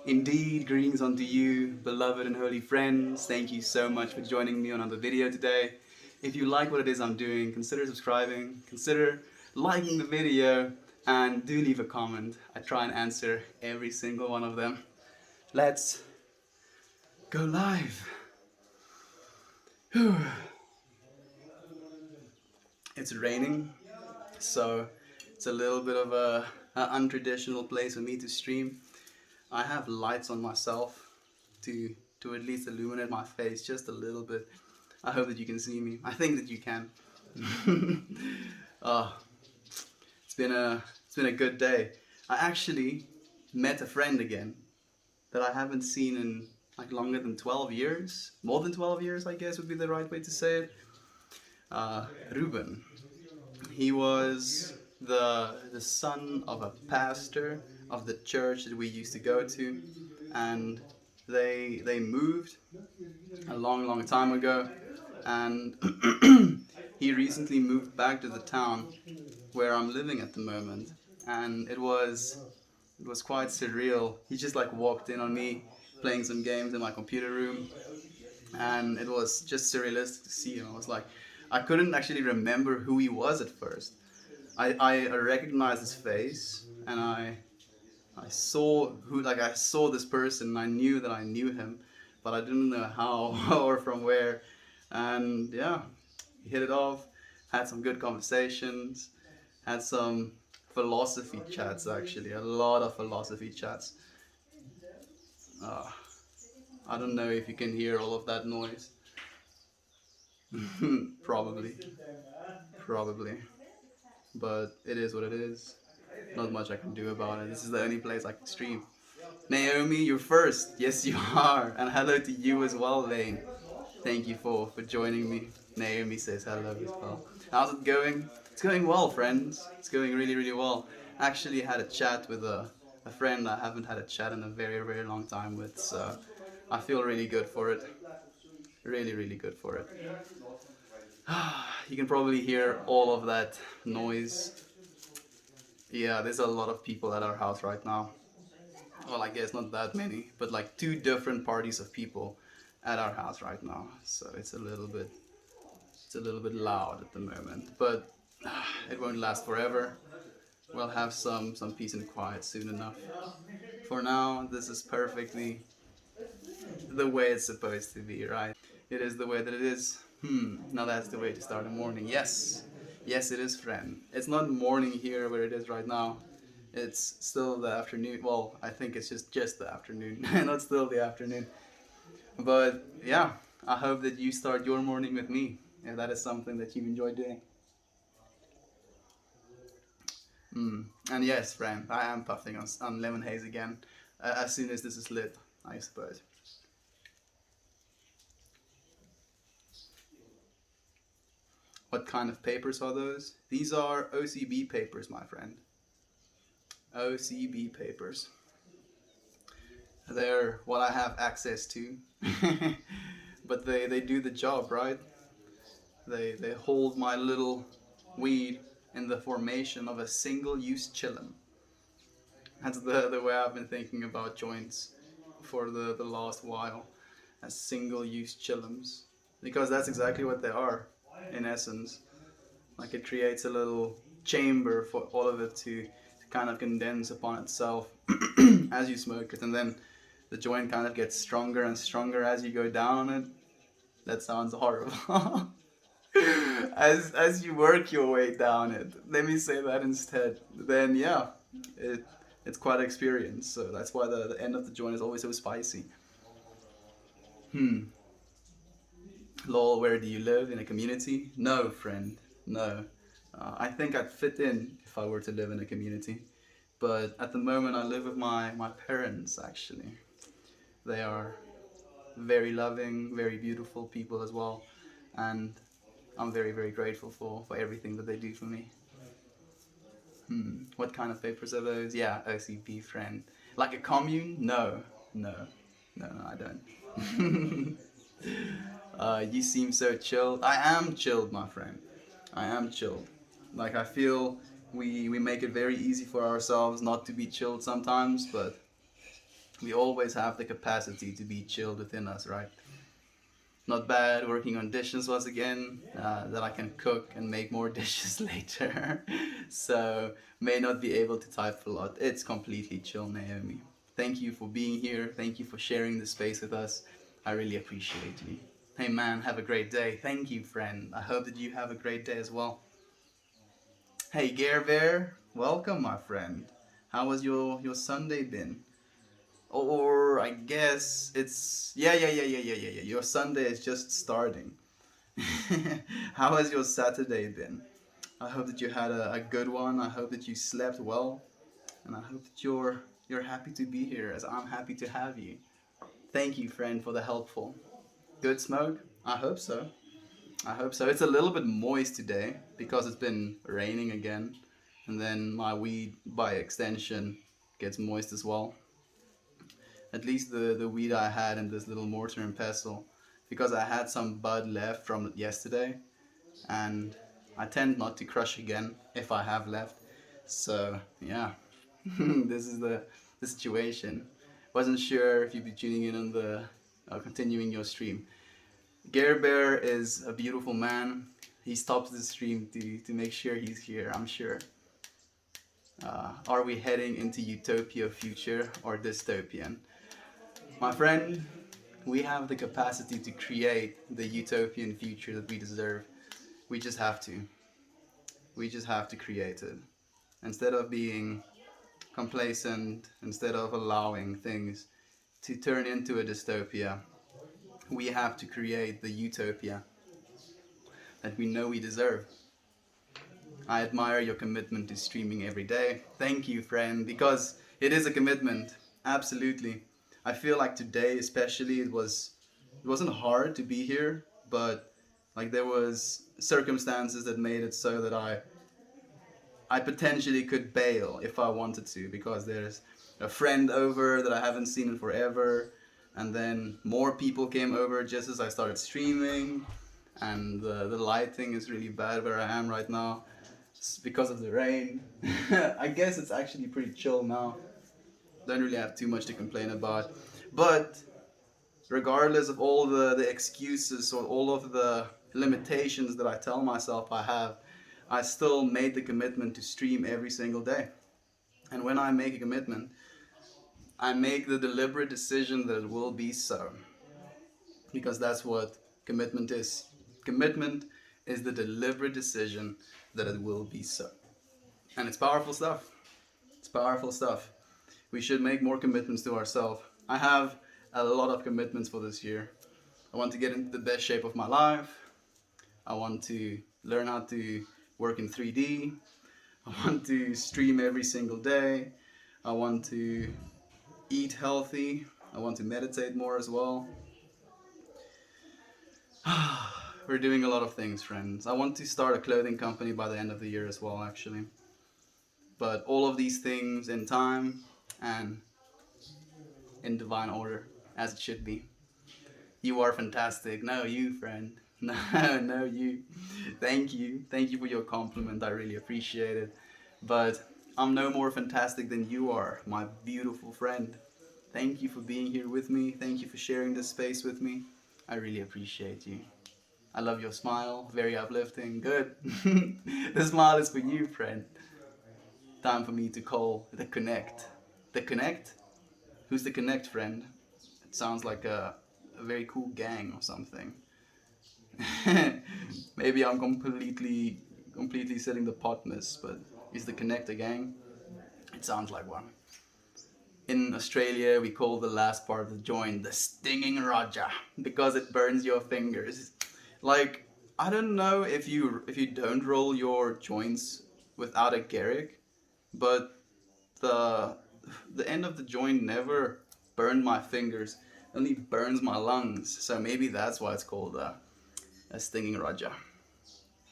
Indeed, greetings unto you, beloved and holy friends. Thank you so much for joining me on another video today. If you like what it is I'm doing, consider subscribing, consider liking the video, and do leave a comment. I try and answer every single one of them. Let's go live. It's raining, so it's a little bit of an untraditional place for me to stream. I have lights on myself to at least illuminate my face just a little bit. I hope that you can see me. I think that you can. Oh, it's been a good day. I actually met a friend again that I haven't seen in like longer than 12 years. More than 12 years, I guess would be the right way to say it. Ruben. He was the son of a pastor of the church that we used to go to, and they moved a long time ago, and he recently moved back to the town where I'm living at the moment, and it was quite surreal. He just like walked in on me playing some games in my computer room, and it was just surrealistic to see him. I was like, I couldn't actually remember who he was at first. I recognized his face, and I saw I saw this person, and I knew that I knew him, but I didn't know how or from where. And yeah, he hit it off, had some good conversations, had some philosophy chats, actually, a lot of philosophy chats. Uh, I don't know if you can hear all of that noise. Probably, probably. But it is what it is. Not much I can do about it. This is the only place I can stream. Naomi, you're first. Yes, you are. And hello to you as well, Lane. Thank you for joining me. Naomi says hello as well. How's it going? It's going well, friends. It's going really well. Actually, had a chat with a friend I haven't had a chat in a very long time with, so I feel really good for it. Really good for it. You can probably hear all of that noise. Yeah, there's a lot of people at our house right now. Well, I guess not that many, but like two different parties of people at our house right now. So it's a little bit loud at the moment, but it won't last forever. We'll have some peace and quiet soon enough. For now, this is perfectly the way it's supposed to be, right? It is the way that it is. Now that's the way to start a morning. Yes, yes, it is, friend. It's not morning here where it is right now. It's still the afternoon. Well, I think it's just the afternoon, not still the afternoon. But yeah, I hope that you start your morning with me, if that is something that you enjoy doing. And yes, friend, I am puffing on lemon haze again, as soon as this is lit, I suppose. What kind of papers are those? These are OCB papers, my friend. OCB papers. They're what I have access to. But they do the job, right? They hold my little weed in the formation of a single use chillum. That's the way I've been thinking about joints for the last while, as single use chillums. Because that's exactly what they are, in essence. Like it creates a little chamber for all of it to kind of condense upon itself as you smoke it, and then the joint kind of gets stronger and stronger as you go down on it. That sounds horrible. As you work your way down it, let me say that instead. Then yeah, it it's quite an experience. So that's why the end of the joint is always so spicy. Lol, where do you live? In a community? No, friend. No. I think I'd fit in if I were to live in a community. But at the moment, I live with my parents, actually. They are very loving, very beautiful people as well. And I'm very grateful for everything that they do for me. What kind of papers are those? Yeah, OCP, friend. Like a commune? No. No. No, I don't. You seem so chilled. I am chilled, my friend. I am chilled. Like I feel we make it very easy for ourselves not to be chilled sometimes, but We always have the capacity to be chilled within us, right? Not bad, working on dishes once again, that I can cook and make more dishes later. So, may not be able to type a lot. It's completely chill, Naomi. Thank you for being here. Thank you for sharing this space with us. I really appreciate you. Hey man, have a great day. Thank you, friend. I hope that you have a great day as well. Hey, Gare Bear, welcome, my friend. How was your Sunday been? Or I guess it's yeah. Your Sunday is just starting. How has your Saturday been? I hope that you had a good one. I hope that you slept well, and I hope that you're happy to be here, as I'm happy to have you. Thank you, friend, for the helpful. Good smoke? I hope so. I hope so. It's a little bit moist today because it's been raining again, and then my weed, by extension, gets moist as well. At least the weed I had in this little mortar and pestle, because I had some bud left from yesterday, and I tend not to crush again if I have left. So yeah, this is the situation. Wasn't sure if you'd be tuning in on the continuing your stream. Gare Bear is a beautiful man. He stops the stream to make sure he's here, I'm sure. Are we heading into utopia future or dystopian? My friend, we have the capacity to create the utopian future that we deserve. We just have to. We just have to create it. Instead of being complacent, instead of allowing things to turn into a dystopia, we have to create the utopia that we know we deserve. I admire your commitment to streaming every day. Thank you, friend, because it is a commitment. Absolutely. I feel like today especially it wasn't hard to be here, but like there was circumstances that made it so that I potentially could bail if I wanted to, because there's a friend over that I haven't seen in forever, and then more people came over just as I started streaming, and the lighting is really bad where I am right now. It's because of the rain. I guess it's actually pretty chill now. Don't really have too much to complain about. But regardless of all the excuses or all of the limitations that I tell myself I have, I still made the commitment to stream every single day. And when I make a commitment, I make the deliberate decision that it will be so. Because that's what commitment is. Commitment is the deliberate decision that it will be so. And it's powerful stuff. It's powerful stuff. We should make more commitments to ourselves. I have a lot of commitments for this year. I want to get into the best shape of my life. I want to learn how to work in 3D. I want to stream every single day. I want to eat healthy. I want to meditate more as well. We're doing a lot of things, friends. I want to start a clothing company by the end of the year as well, actually. But all of these things in time and in divine order, as it should be. You are fantastic. No, you, friend. No, no, you. Thank you. Thank you for your compliment. I really appreciate it. But I'm no more fantastic than you are, my beautiful friend. Thank you for being here with me. Thank you for sharing this space with me. I really appreciate you. I love your smile. Very uplifting. Good. The smile is for you, friend. Time for me to call the Connect. The Connect? Who's the Connect, friend? It sounds like a very cool gang or something. Maybe I'm completely setting the pot miss, but is the Connect a gang? It sounds like one. In Australia, we call the last part of the joint the stinging Roger because it burns your fingers. Like, I don't know if you don't roll your joints without a Garrick, but the the end of the joint never burned my fingers, only burns my lungs. So maybe that's why it's called a stinging Roger.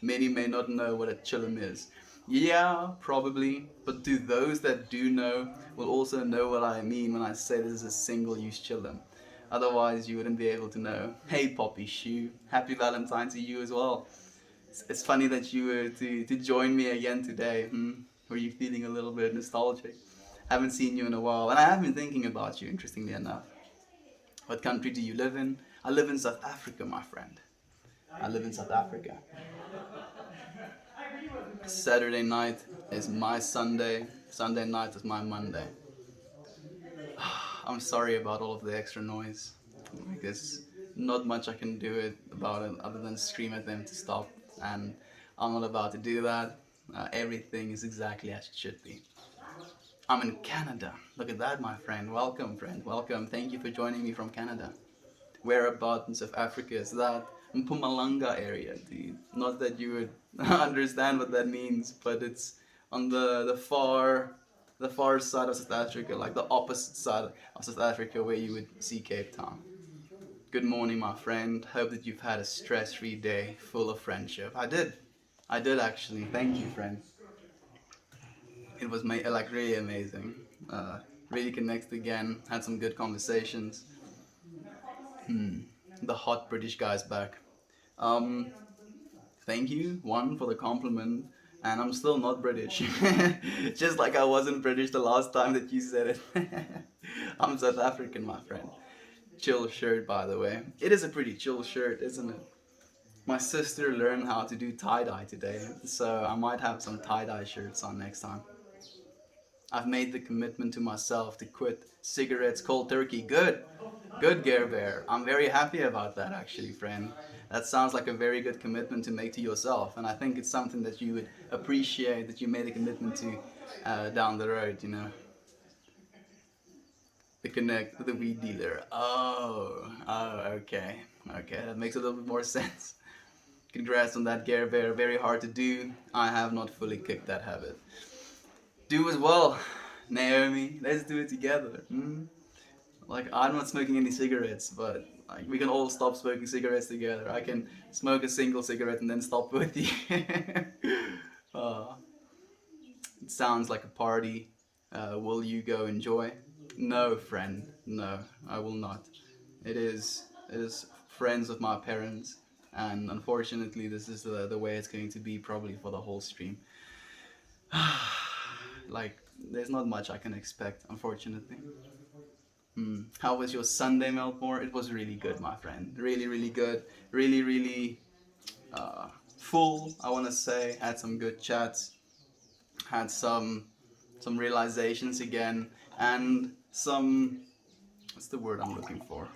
Many may not know what a chillum is. Yeah, probably, but do those that do know will also know what I mean when I say this is a single-use chillum. Otherwise, you wouldn't be able to know. Hey, Poppy Shoe, happy Valentine to you as well. It's funny that you were to join me again today. Were you feeling a little bit nostalgic? Haven't seen you in a while, and I have been thinking about you, interestingly enough. What country do you live in? I live in South Africa, my friend. I live in South Africa. Saturday night is my Sunday. Sunday night is my Monday. I'm sorry about all of the extra noise. I guess not much I can do about it other than scream at them to stop. And I'm not about to do that. Everything is exactly as it should be. I'm in Canada. Look at that, my friend. Welcome, friend. Welcome. Thank you for joining me from Canada. Whereabouts of Africa is that? Mpumalanga area, dude. Not that you would understand what that means, but it's on the far side of South Africa, like the opposite side of South Africa where you would see Cape Town. Good morning, my friend. Hope that you've had a stress-free day full of friendship. I did. I did actually. Thank you, friend. It was like really amazing. Really connected again. Had some good conversations. The hot British guy's back. Um, Thank you, one, for the compliment. And I'm still not British. Just like I wasn't British the last time that you said it. I'm South African, my friend. Chill shirt, by the way. It is a pretty chill shirt, isn't it? My sister learned how to do tie-dye today, so I might have some tie-dye shirts on next time. I've made the commitment to myself to quit cigarettes cold turkey. Good. Good, Gare Bear. I'm very happy about that, actually, friend. That sounds like a very good commitment to make to yourself, and I think it's something that you would appreciate that you made a commitment to down the road, you know. The connect with the weed dealer. Oh, okay. Okay, that makes a little bit more sense. Congrats on that, Gare Bear. Very hard to do. I have not fully kicked that habit. Do as well, Naomi. Let's do it together. Like, I'm not smoking any cigarettes, but like, we can all stop smoking cigarettes together. I can smoke a single cigarette and then stop with you. uh, it sounds like a party. Will you go enjoy? No, friend. No, I will not. It is friends of my parents, and unfortunately, this is the way it's going to be probably for the whole stream. Like, there's not much I can expect, unfortunately. How was your Sunday, Melbourne? It was really good, my friend. Really, really good. Really, really full, I want to say. Had some good chats. Had some realizations again. And some... What's the word I'm looking for?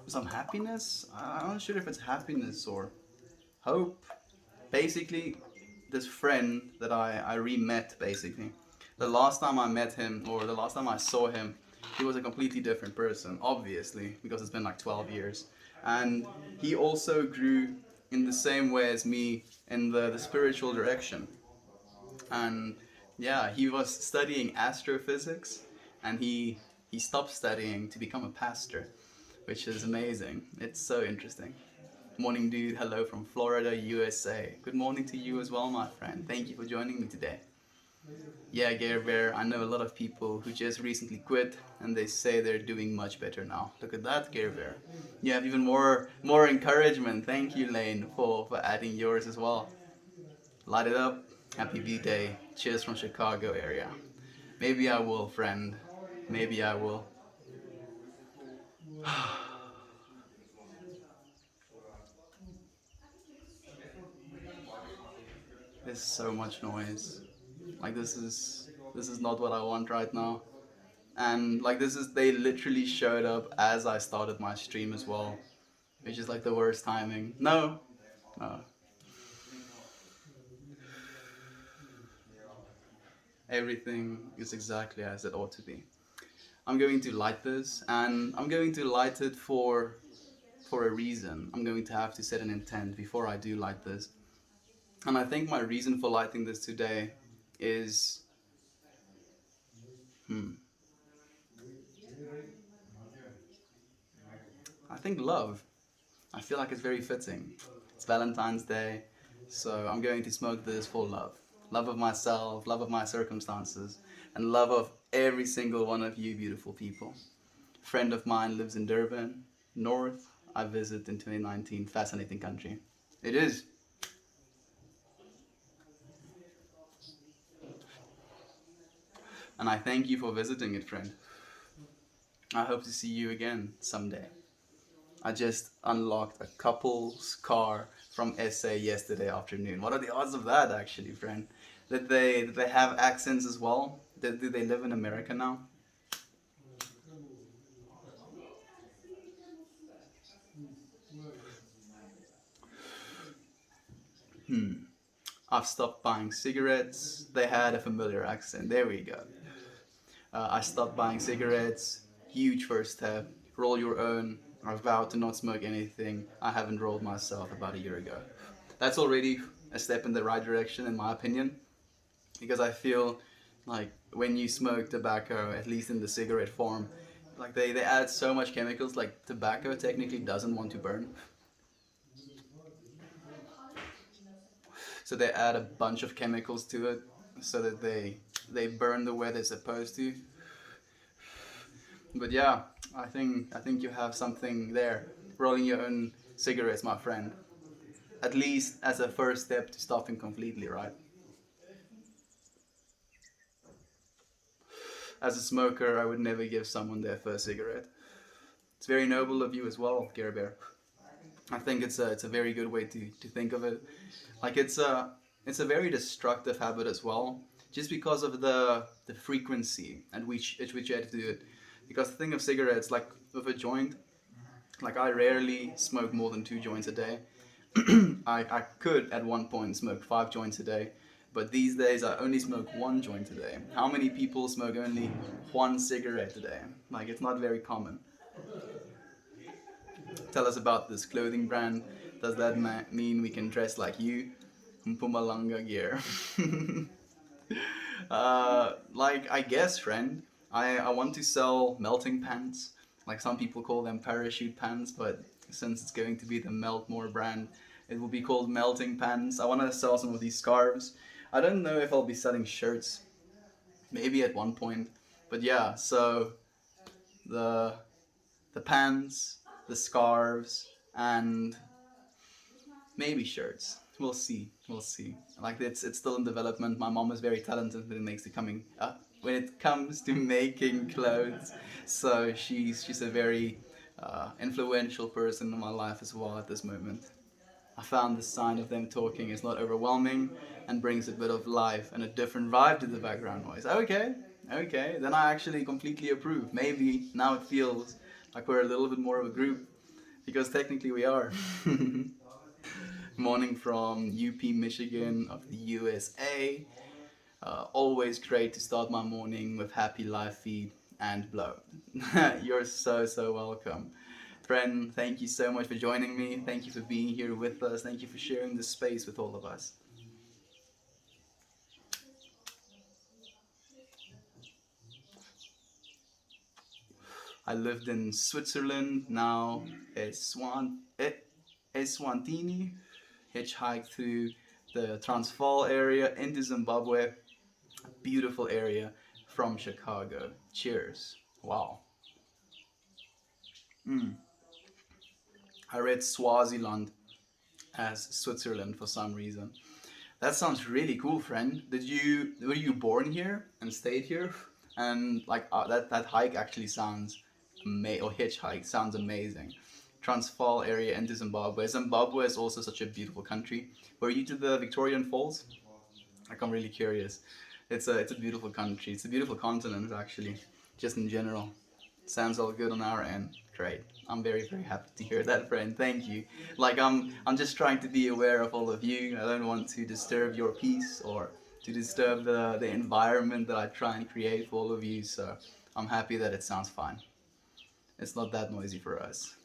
Some happiness? I'm not sure if it's happiness or hope. Basically, this friend that I re-met, basically. The last time I met him, or the last time I saw him, he was a completely different person, obviously, because it's been like 12 years. And he also grew in the same way as me in the spiritual direction. And yeah, he was studying astrophysics, and he stopped studying to become a pastor, which is amazing. It's so interesting. Morning, dude. Hello from Florida, USA. Good morning to you as well, my friend. Thank you for joining me today. Yeah, Gare Bear, I know a lot of people who just recently quit and they say they're doing much better now. Look at that, Gare Bear. You have even more encouragement. Thank you, Lane, for adding yours as well. Light it up. Happy V-Day. Cheers from Chicago area. Maybe I will, friend. Maybe I will. There's so much noise. Like this is not what I want right now. And like they literally showed up as I started my stream as well, which is like the worst timing. No. Everything is exactly as it ought to be. I'm going to light this, and I'm going to light it for a reason. I'm going to have to set an intent before I do light this. And I think my reason for lighting this today is I think love. I feel like it's very fitting. It's Valentine's Day, so I'm going to smoke this for love. Love of myself, love of my circumstances, and love of every single one of you beautiful people. A friend of mine lives in Durban, North. I visited in 2019. Fascinating country. It is. And I thank you for visiting it, friend. I hope to see you again someday. I just unlocked a couple's car from SA yesterday afternoon. What are the odds of that, actually, friend? Did they have accents as well? Do they live in America now? I've stopped buying cigarettes. They had a familiar accent. There we go. I stopped buying cigarettes. Huge first step. Roll your own. I vowed to not smoke anything. I haven't rolled myself about a year ago. That's already a step in the right direction, in my opinion, because I feel like when you smoke tobacco, at least in the cigarette form, like they add so much chemicals. Like tobacco technically doesn't want to burn, so they add a bunch of chemicals to it so that they burn the way they're supposed to. But yeah, I think you have something there. Rolling your own cigarettes, my friend. At least as a first step to stopping completely, right? As a smoker, I would never give someone their first cigarette. It's very noble of you as well, Care Bear. I think it's a very good way to think of it. Like it's a very destructive habit as well, just because of the frequency at which you have to do it. Because the thing of cigarettes, like with a joint, like I rarely smoke more than 2 joints a day. I could at one point smoke 5 joints a day, but these days I only smoke 1 joint a day. How many people smoke only 1 cigarette a day? Like it's not very common. Tell us about this clothing brand. Does that mean we can dress like you? Mpumalanga gear. Like I guess, friend. I want to sell melting pants. Like some people call them parachute pants, but since it's going to be the Meltmore brand, it will be called melting pants. I want to sell some of these scarves. I don't know if I'll be selling shirts, maybe at one point, but yeah. So the the pants, the scarves, and maybe shirts. We'll see. We'll see. Like it's still in development. My mom is very talented when it comes to making clothes. So she's a very influential person in my life as well at this moment. I found the sign of them talking is not overwhelming and brings a bit of life and a different vibe to the background noise. Okay, okay. Then I actually completely approve. Maybe now it feels like we're a little bit more of a group because technically we are. Morning from UP, Michigan of the USA. Always great to start my morning with happy live feed and blow. You're so welcome. Friend, thank you so much for joining me. Thank you for being here with us. Thank you for sharing this space with all of us. I lived in Switzerland, now Eswatini, hitchhiked through the Transvaal area into Zimbabwe. Beautiful area from Chicago. Cheers. Wow. Mm. I read Swaziland as Switzerland for some reason. That sounds really cool, friend. Were you born here and stayed here? And like that hike actually sounds or hitchhike sounds amazing. Transvaal area into Zimbabwe. Zimbabwe is also such a beautiful country. Were you to the Victorian Falls? Like I'm really curious. It's a beautiful country. It's a beautiful continent actually, just in general. Sounds all good on our end. Great. I'm very happy to hear that, friend. Thank you. Like I'm just trying to be aware of all of you. I don't want to disturb your peace or to disturb the environment that I try and create for all of you. So I'm happy that it sounds fine. It's not that noisy for us.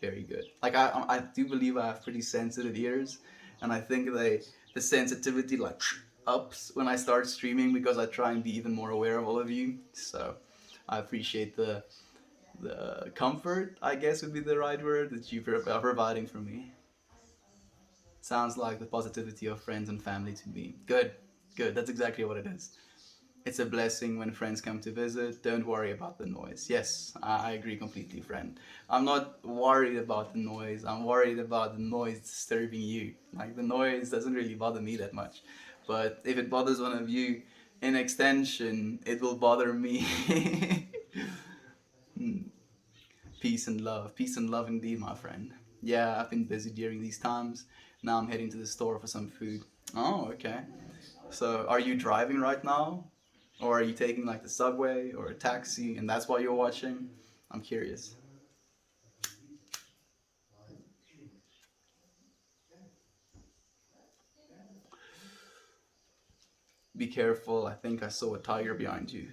Very good. Like I do believe I have pretty sensitive ears, and I think the sensitivity like ups when I start streaming because I try and be even more aware of all of you. So I appreciate the comfort, I guess would be the right word, that you are providing for me. Sounds like the positivity of friends and family to me. Good, good. That's exactly what it is. It's a blessing when friends come to visit. Don't worry about the noise. Yes, I agree completely, friend. I'm not worried about the noise. I'm worried about the noise disturbing you. Like the noise doesn't really bother me that much. But if it bothers one of you, In extension, it will bother me. Peace and love. Peace and love indeed, my friend. Yeah, I've been busy during these times. Now I'm heading to the store for some food. Oh, okay. So, are you driving right now? Or are you taking like the subway or a taxi and that's why you're watching? I'm curious. Be careful. I think I saw a tiger behind you.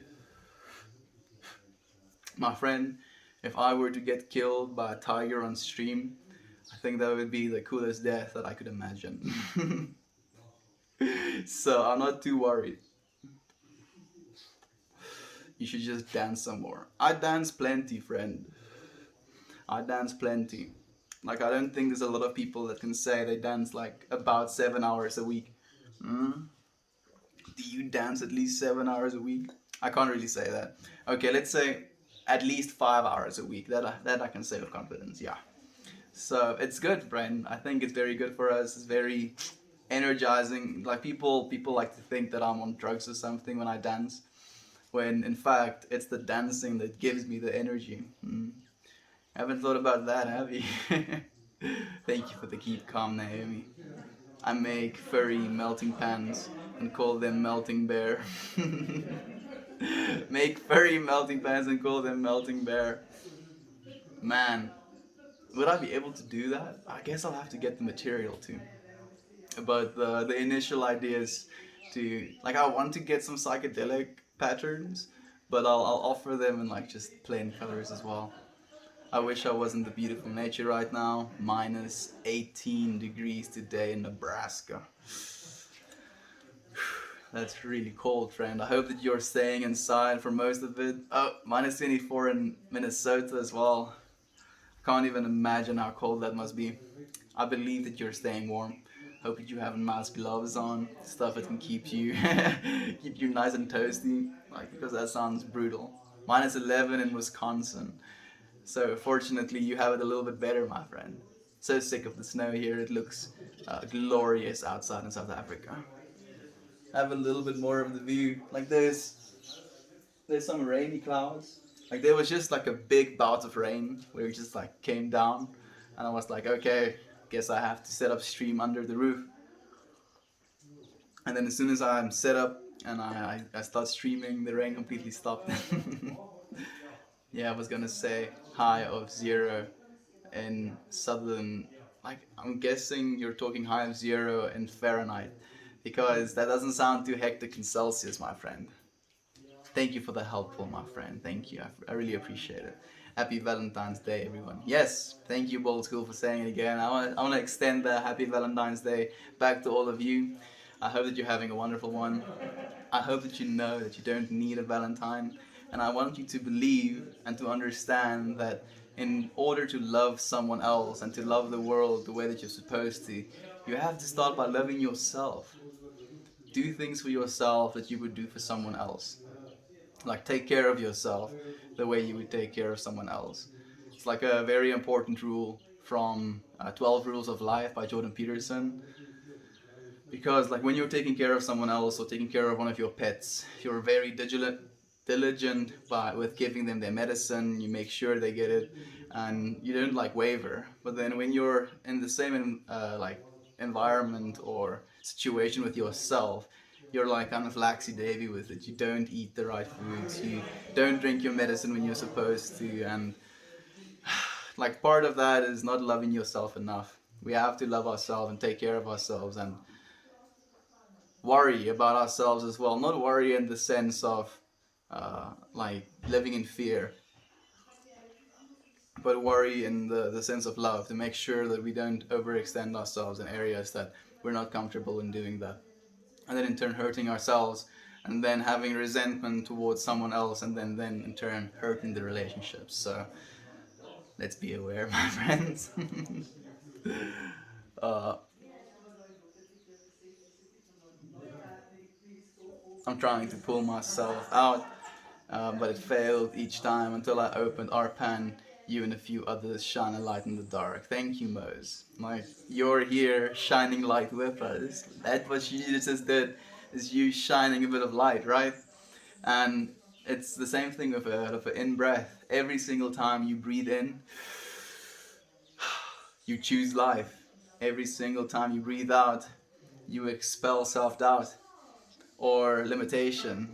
My friend, if I were to get killed by a tiger on stream, I think that would be the coolest death that I could imagine. So I'm not too worried. You should just dance some more. I dance plenty, friend. I dance plenty. Like, I don't think there's a lot of people that can say they dance like about 7 hours a week. Mm? Do you dance at least 7 hours a week? I can't really say that. Okay, let's say at least 5 hours a week. That I can say with confidence. Yeah. So it's good, Brian. I think it's very good for us. It's very energizing. Like people like to think that I'm on drugs or something when I dance, when in fact it's the dancing that gives me the energy. Haven't thought about that, have you? Thank you for the keep calm, Naomi. I make furry melting pans and call them melting bear. Make furry melting pans and call them melting bear. Man, would I be able to do that? I guess I'll have to get the material too. But the initial idea is to, like, I want to get some psychedelic patterns, but I'll offer them in like just plain colors as well. I wish I was in the beautiful nature right now. Minus 18 degrees today in Nebraska. That's really cold, friend. I hope that you're staying inside for most of it. Oh, minus 24 in Minnesota as well. Can't even imagine how cold that must be. I believe that you're staying warm. Hope that you have mask gloves on, stuff that can keep you keep you nice and toasty. Like, because that sounds brutal. Minus 11 in Wisconsin. So fortunately, you have it a little bit better, my friend. So sick of the snow here. It looks glorious outside in South Africa. Have a little bit more of the view. Like there's some rainy clouds. Like there was just like a big bout of rain where it just like came down, and I was like, okay, guess I have to set up stream under the roof. And then as soon as I'm set up and I start streaming, the rain completely stopped. Yeah, I was gonna say high of 0 in southern, like I'm guessing you're talking high of 0 in Fahrenheit, because that doesn't sound too hectic in Celsius, my friend. Thank you for the helpful, my friend. Thank you. I really appreciate it. Happy Valentine's Day, everyone. Yes, thank you, Bold School, for saying it again. I want to extend the Happy Valentine's Day back to all of you. I hope that you're having a wonderful one. I hope that you know that you don't need a Valentine. And I want you to believe and to understand that in order to love someone else and to love the world the way that you're supposed to, you have to start by loving yourself. Do things for yourself that you would do for someone else. Like, take care of yourself the way you would take care of someone else. It's like a very important rule from 12 Rules of Life by Jordan Peterson. Because like when you're taking care of someone else or taking care of one of your pets, you're very diligent with giving them their medicine. You make sure they get it, and you don't like waver. But then when you're in the same like environment or situation with yourself, you're like kind of laxy davy with it. You don't eat the right foods. You don't drink your medicine when you're supposed to, and like part of that is not loving yourself enough. We have to love ourselves and take care of ourselves and worry about ourselves as well. Not worry in the sense of like living in fear, but worry in the sense of love, to make sure that we don't overextend ourselves in areas that we're not comfortable in doing that. And then in turn hurting ourselves, and then having resentment towards someone else, and then in turn hurting the relationships. So let's be aware, my friends. uh, I'm trying to pull myself out, but it failed each time until I opened Arpan. You and a few others shine a light in the dark. Thank you, Mose. Like, you're here shining light with us. That's what Jesus did. is you shining a bit of light, right? And it's the same thing with a in breath. Every single time you breathe in, you choose life. Every single time you breathe out, you expel self-doubt or limitation.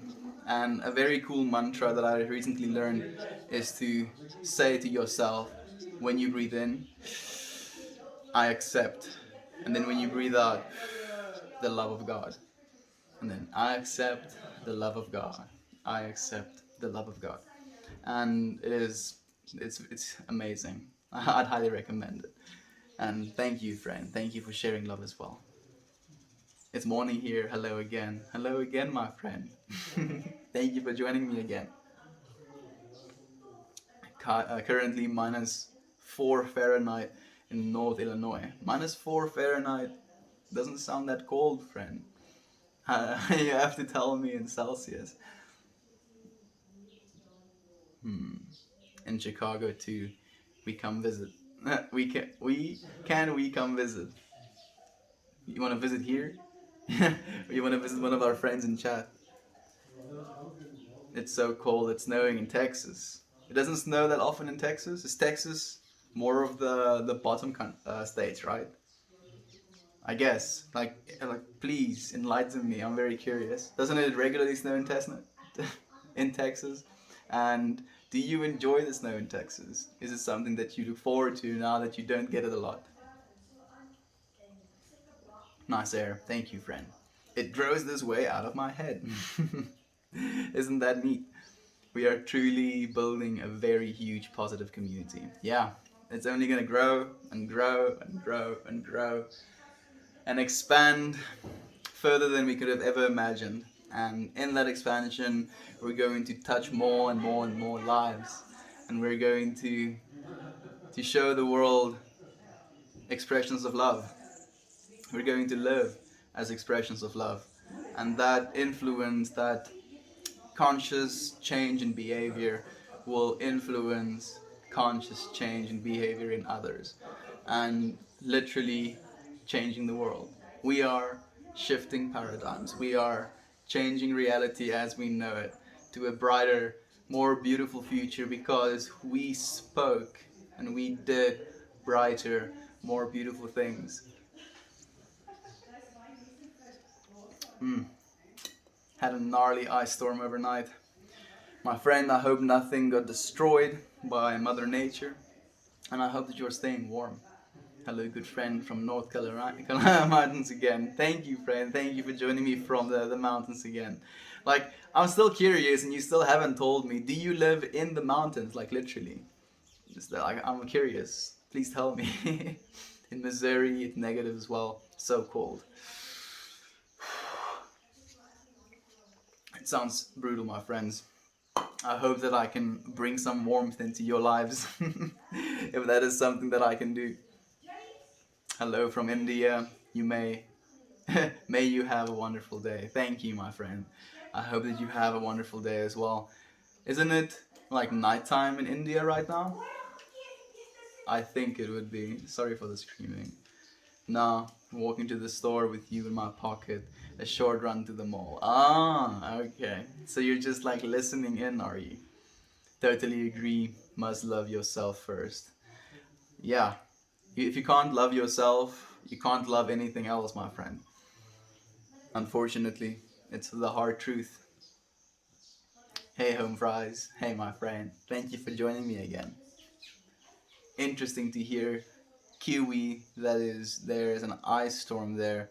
And a very cool mantra that I recently learned is to say to yourself when you breathe in, I accept. And then when you breathe out, the love of God. And then I accept the love of God. I accept the love of God. And it's amazing. I'd highly recommend it. And thank you, friend. Thank you for sharing love as well. It's morning here. Hello again. Hello again, my friend. Thank you for joining me again. Currently -4 Fahrenheit in North Illinois. -4 Fahrenheit doesn't sound that cold, friend. You have to tell me in Celsius. In Chicago too. We come visit. We come visit. You want to visit here? Or you want to visit one of our friends in chat? It's so cold. It's snowing in Texas. It doesn't snow that often in Texas. Is Texas more of the bottom states, right? I guess. Like, please enlighten me. I'm very curious. Doesn't it regularly snow in in Texas? And do you enjoy the snow in Texas? Is it something that you look forward to now that you don't get it a lot? Nice air. Thank you, friend. It grows this way out of my head. Isn't that neat? We are truly building a very huge positive community. Yeah, it's only going to grow and grow and grow and grow and expand further than we could have ever imagined. And in that expansion, we're going to touch more and more and more lives. And we're going to show the world expressions of love. We're going to live as expressions of love. And that influence, that conscious change in behavior will influence conscious change in behavior in others and literally changing the world. We are shifting paradigms. We are changing reality as we know it to a brighter, more beautiful future because we spoke and we did brighter, more beautiful things. Had a gnarly ice storm overnight. My friend, I hope nothing got destroyed by Mother Nature, and I hope that you're staying warm. Hello, good friend from North Carolina mountains again. Thank you, friend. Thank you for joining me from the mountains again. Like, I'm still curious, and you still haven't told me. Do you live in the mountains, like literally? I'm curious. Please tell me. In Missouri, it's negative as well. So cold. It sounds brutal, my friends. I hope that I can bring some warmth into your lives, if that is something that I can do. Hello from India. You may you have a wonderful day. Thank you, my friend. I hope that you have a wonderful day as well. Isn't it like nighttime in India right now? I think it would be. Sorry for the screaming. No, walking to the store with you in my pocket, a short run to the mall. Ah, okay. So you're just like listening in, are you? Totally agree. Must love yourself first. Yeah. If you can't love yourself, you can't love anything else, my friend. Unfortunately, it's the hard truth. Hey, home fries. Hey, my friend. Thank you for joining me again. Interesting to hear Kiwi, that is, there is an ice storm there.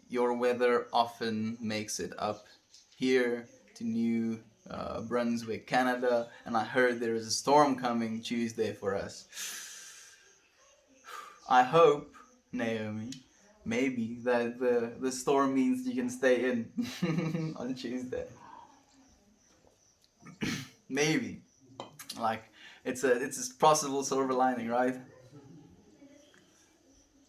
Your weather often makes it up here to New Brunswick, Canada, and I heard there is a storm coming Tuesday for us. I hope, Naomi, maybe that the storm means you can stay in on Tuesday. Maybe, like it's a possible silver lining, right?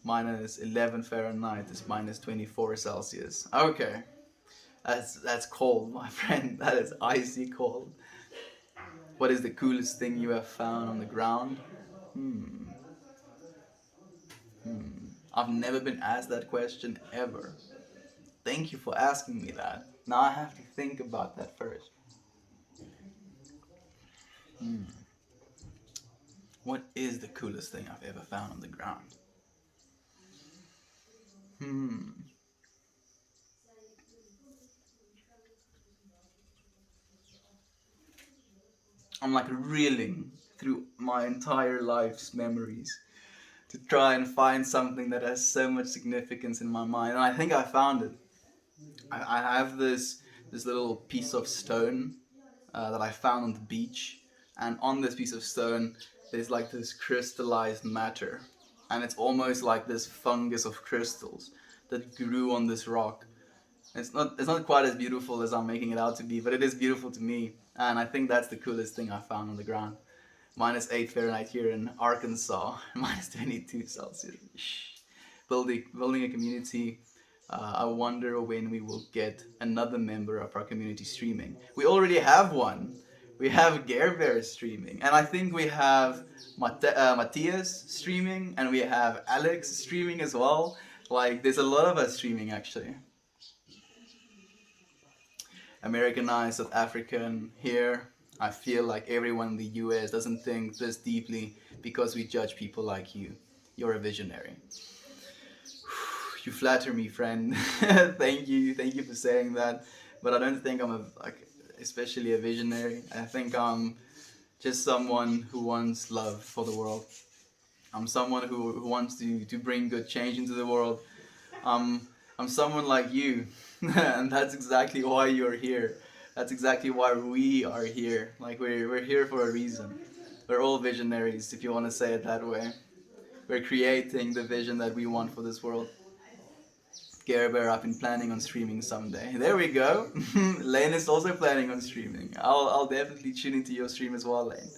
-11 Fahrenheit is -24 Celsius. Okay, that's cold, my friend. That is icy cold. What is the coolest thing you have found on the ground? I've never been asked that question ever. Thank you for asking me that. Now I have to think about that first. Hmm. What is the coolest thing I've ever found on the ground? Hmm. I'm like reeling through my entire life's memories to try and find something that has so much significance in my mind. And I think I found it. I have this little piece of stone that I found on the beach, and on this piece of stone, there's like this crystallized matter, and it's almost like this fungus of crystals that grew on this rock. It's not quite as beautiful as I'm making it out to be, but it is beautiful to me, and I think that's the coolest thing I found on the ground. -8 Fahrenheit here in Arkansas, -22 Celsius. Building a community. I wonder when we will get another member of our community streaming. We already have one. We have Gare Bear streaming, and I think we have Matthias streaming, and we have Alex streaming as well. Like, there's a lot of us streaming actually. Americanized South African here. I feel like everyone in the US doesn't think this deeply because we judge people like you. You're a visionary. You flatter me, friend. Thank you for saying that. But I don't think I'm especially a visionary. I think I'm just someone who wants love for the world. I'm someone who wants to bring good change into the world. I'm I'm someone like you, and that's exactly why you're here. That's exactly why we are here. Like we're here for a reason. We're all visionaries, if you want to say it that way. We're creating the vision that we want for this world. Gare Bear, I've been planning on streaming someday. There we go. Lane is also planning on streaming. I'll definitely tune into your stream as well, Lane.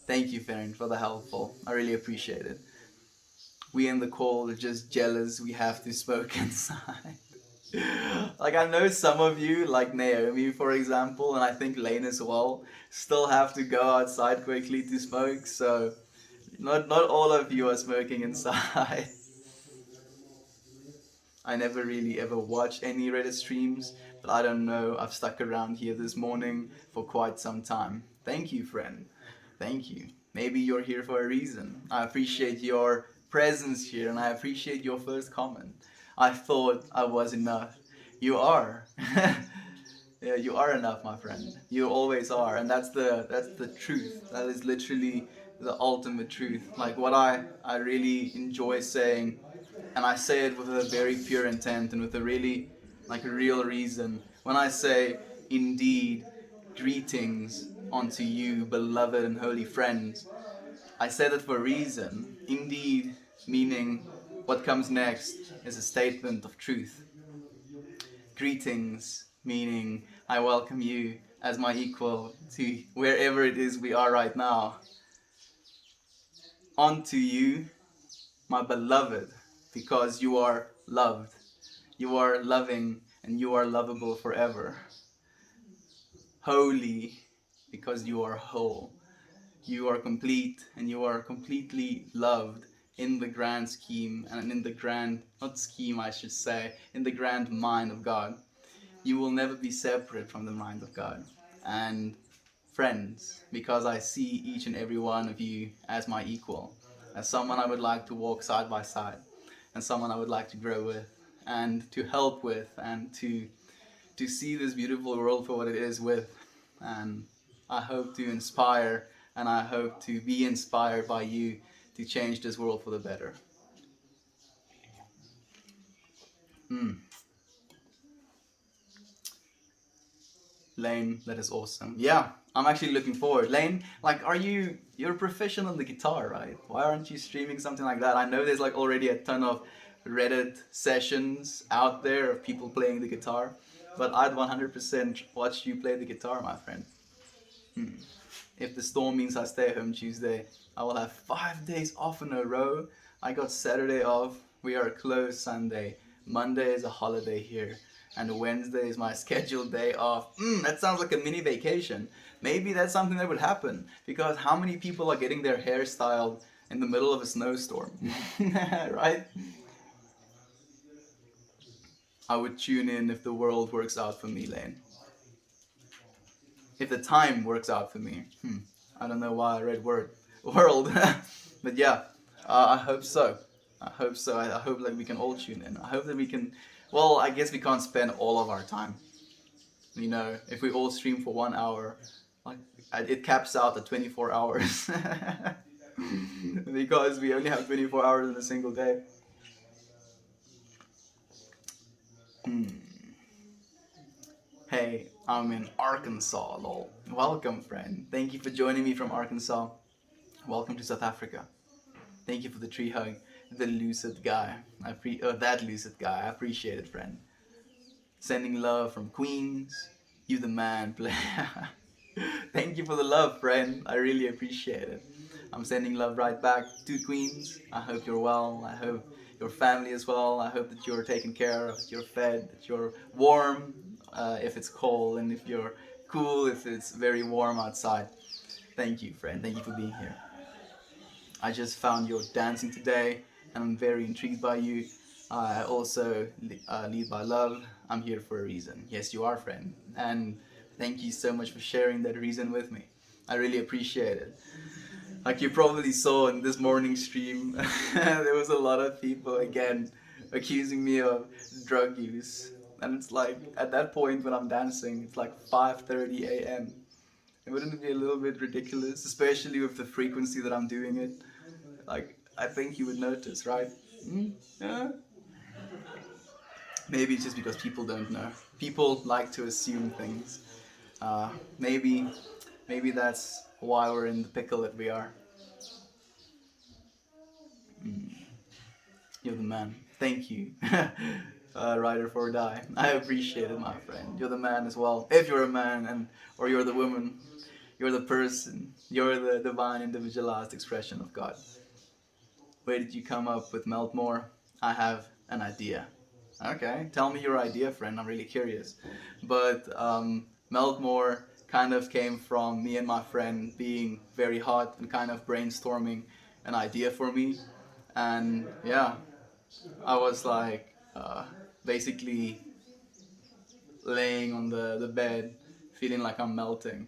Thank you, Farron, for the helpful. I really appreciate it. We in the call are just jealous we have to smoke inside. Like, I know some of you, like Naomi for example, and I think Lane as well, still have to go outside quickly to smoke, so not all of you are smoking inside. I never really ever watched any Reddit streams, but I don't know, I've stuck around here this morning for quite some time. Thank you, friend. Thank you. Maybe you're here for a reason. I appreciate your presence here and I appreciate your first comment. I thought I was enough. You are. Yeah, you are enough, my friend. You always are, and that's the truth. That is literally the ultimate truth. Like what I really enjoy saying, and I say it with a very pure intent and with a really like a real reason. When I say, indeed, greetings unto you, beloved and holy friends, I say that for a reason. Indeed, meaning what comes next is a statement of truth. Greetings, meaning I welcome you as my equal to wherever it is we are right now. Unto you, my beloved, because you are loved. You are loving and you are lovable forever. Holy, because you are whole. You are complete and you are completely loved in the grand scheme and in the grand, not scheme I should say, in the grand mind of God. You will never be separate from the mind of God. And friends, because I see each and every one of you as my equal, as someone I would like to walk side by side, and someone I would like to grow with, and to help with, and to see this beautiful world for what it is with. And I hope to inspire, and I hope to be inspired by you to change this world for the better. Mm. Lane, that is awesome. Yeah, I'm actually looking forward. Lane, like, you're a professional on the guitar, right? Why aren't you streaming something like that? I know there's like already a ton of Reddit sessions out there of people playing the guitar, but I'd 100% watch you play the guitar, my friend. Hmm. If the storm means I stay home Tuesday, I will have 5 days off in a row. I got Saturday off. We are closed Sunday. Monday is a holiday here. And Wednesday is my scheduled day off. That sounds like a mini vacation. Maybe that's something that would happen. Because how many people are getting their hair styled in the middle of a snowstorm? Right? I would tune in if the world works out for me, Lane. If the time works out for me. I don't know why I read world, but yeah, I hope so. I hope so. I hope that we can all tune in. I hope that we can. Well, I guess we can't spend all of our time. You know, if we all stream for 1 hour, like it caps out at 24 hours because we only have 24 hours in a single day. Hey, I'm in Arkansas, lol. Welcome, friend. Thank you for joining me from Arkansas. Welcome to South Africa. Thank you for the tree hug. The lucid guy. That lucid guy. I appreciate it, friend. Sending love from Queens. You the man, player. Thank you for the love, friend. I really appreciate it. I'm sending love right back to Queens. I hope you're well. I hope your family is well. I hope that you're taken care of, that you're fed, that you're warm if it's cold, and if you're cool if it's very warm outside. Thank you, friend. Thank you for being here. I just found your dancing today, and I'm very intrigued by you. I also lead by love. I'm here for a reason. Yes, you are, friend. And thank you so much for sharing that reason with me. I really appreciate it. Like you probably saw in this morning stream, there was a lot of people again accusing me of drug use. And it's like, at that point when I'm dancing, it's like 5:30 a.m. Wouldn't it be a little bit ridiculous, especially with the frequency that I'm doing it? Like, I think you would notice, right? Yeah. Maybe it's just because people don't know. People like to assume things. Maybe that's why we're in the pickle that we are. You're the man. Thank you. Rider for die. I appreciate it, my friend. You're the man as well. If you're a man or you're the woman, you're the person. You're the divine individualized expression of God. Where did you come up with Melt More? I have an idea. Okay, tell me your idea, friend. I'm really curious. But Melt More kind of came from me and my friend being very hot and kind of brainstorming an idea for me. And yeah, I was like basically laying on the bed, feeling like I'm melting.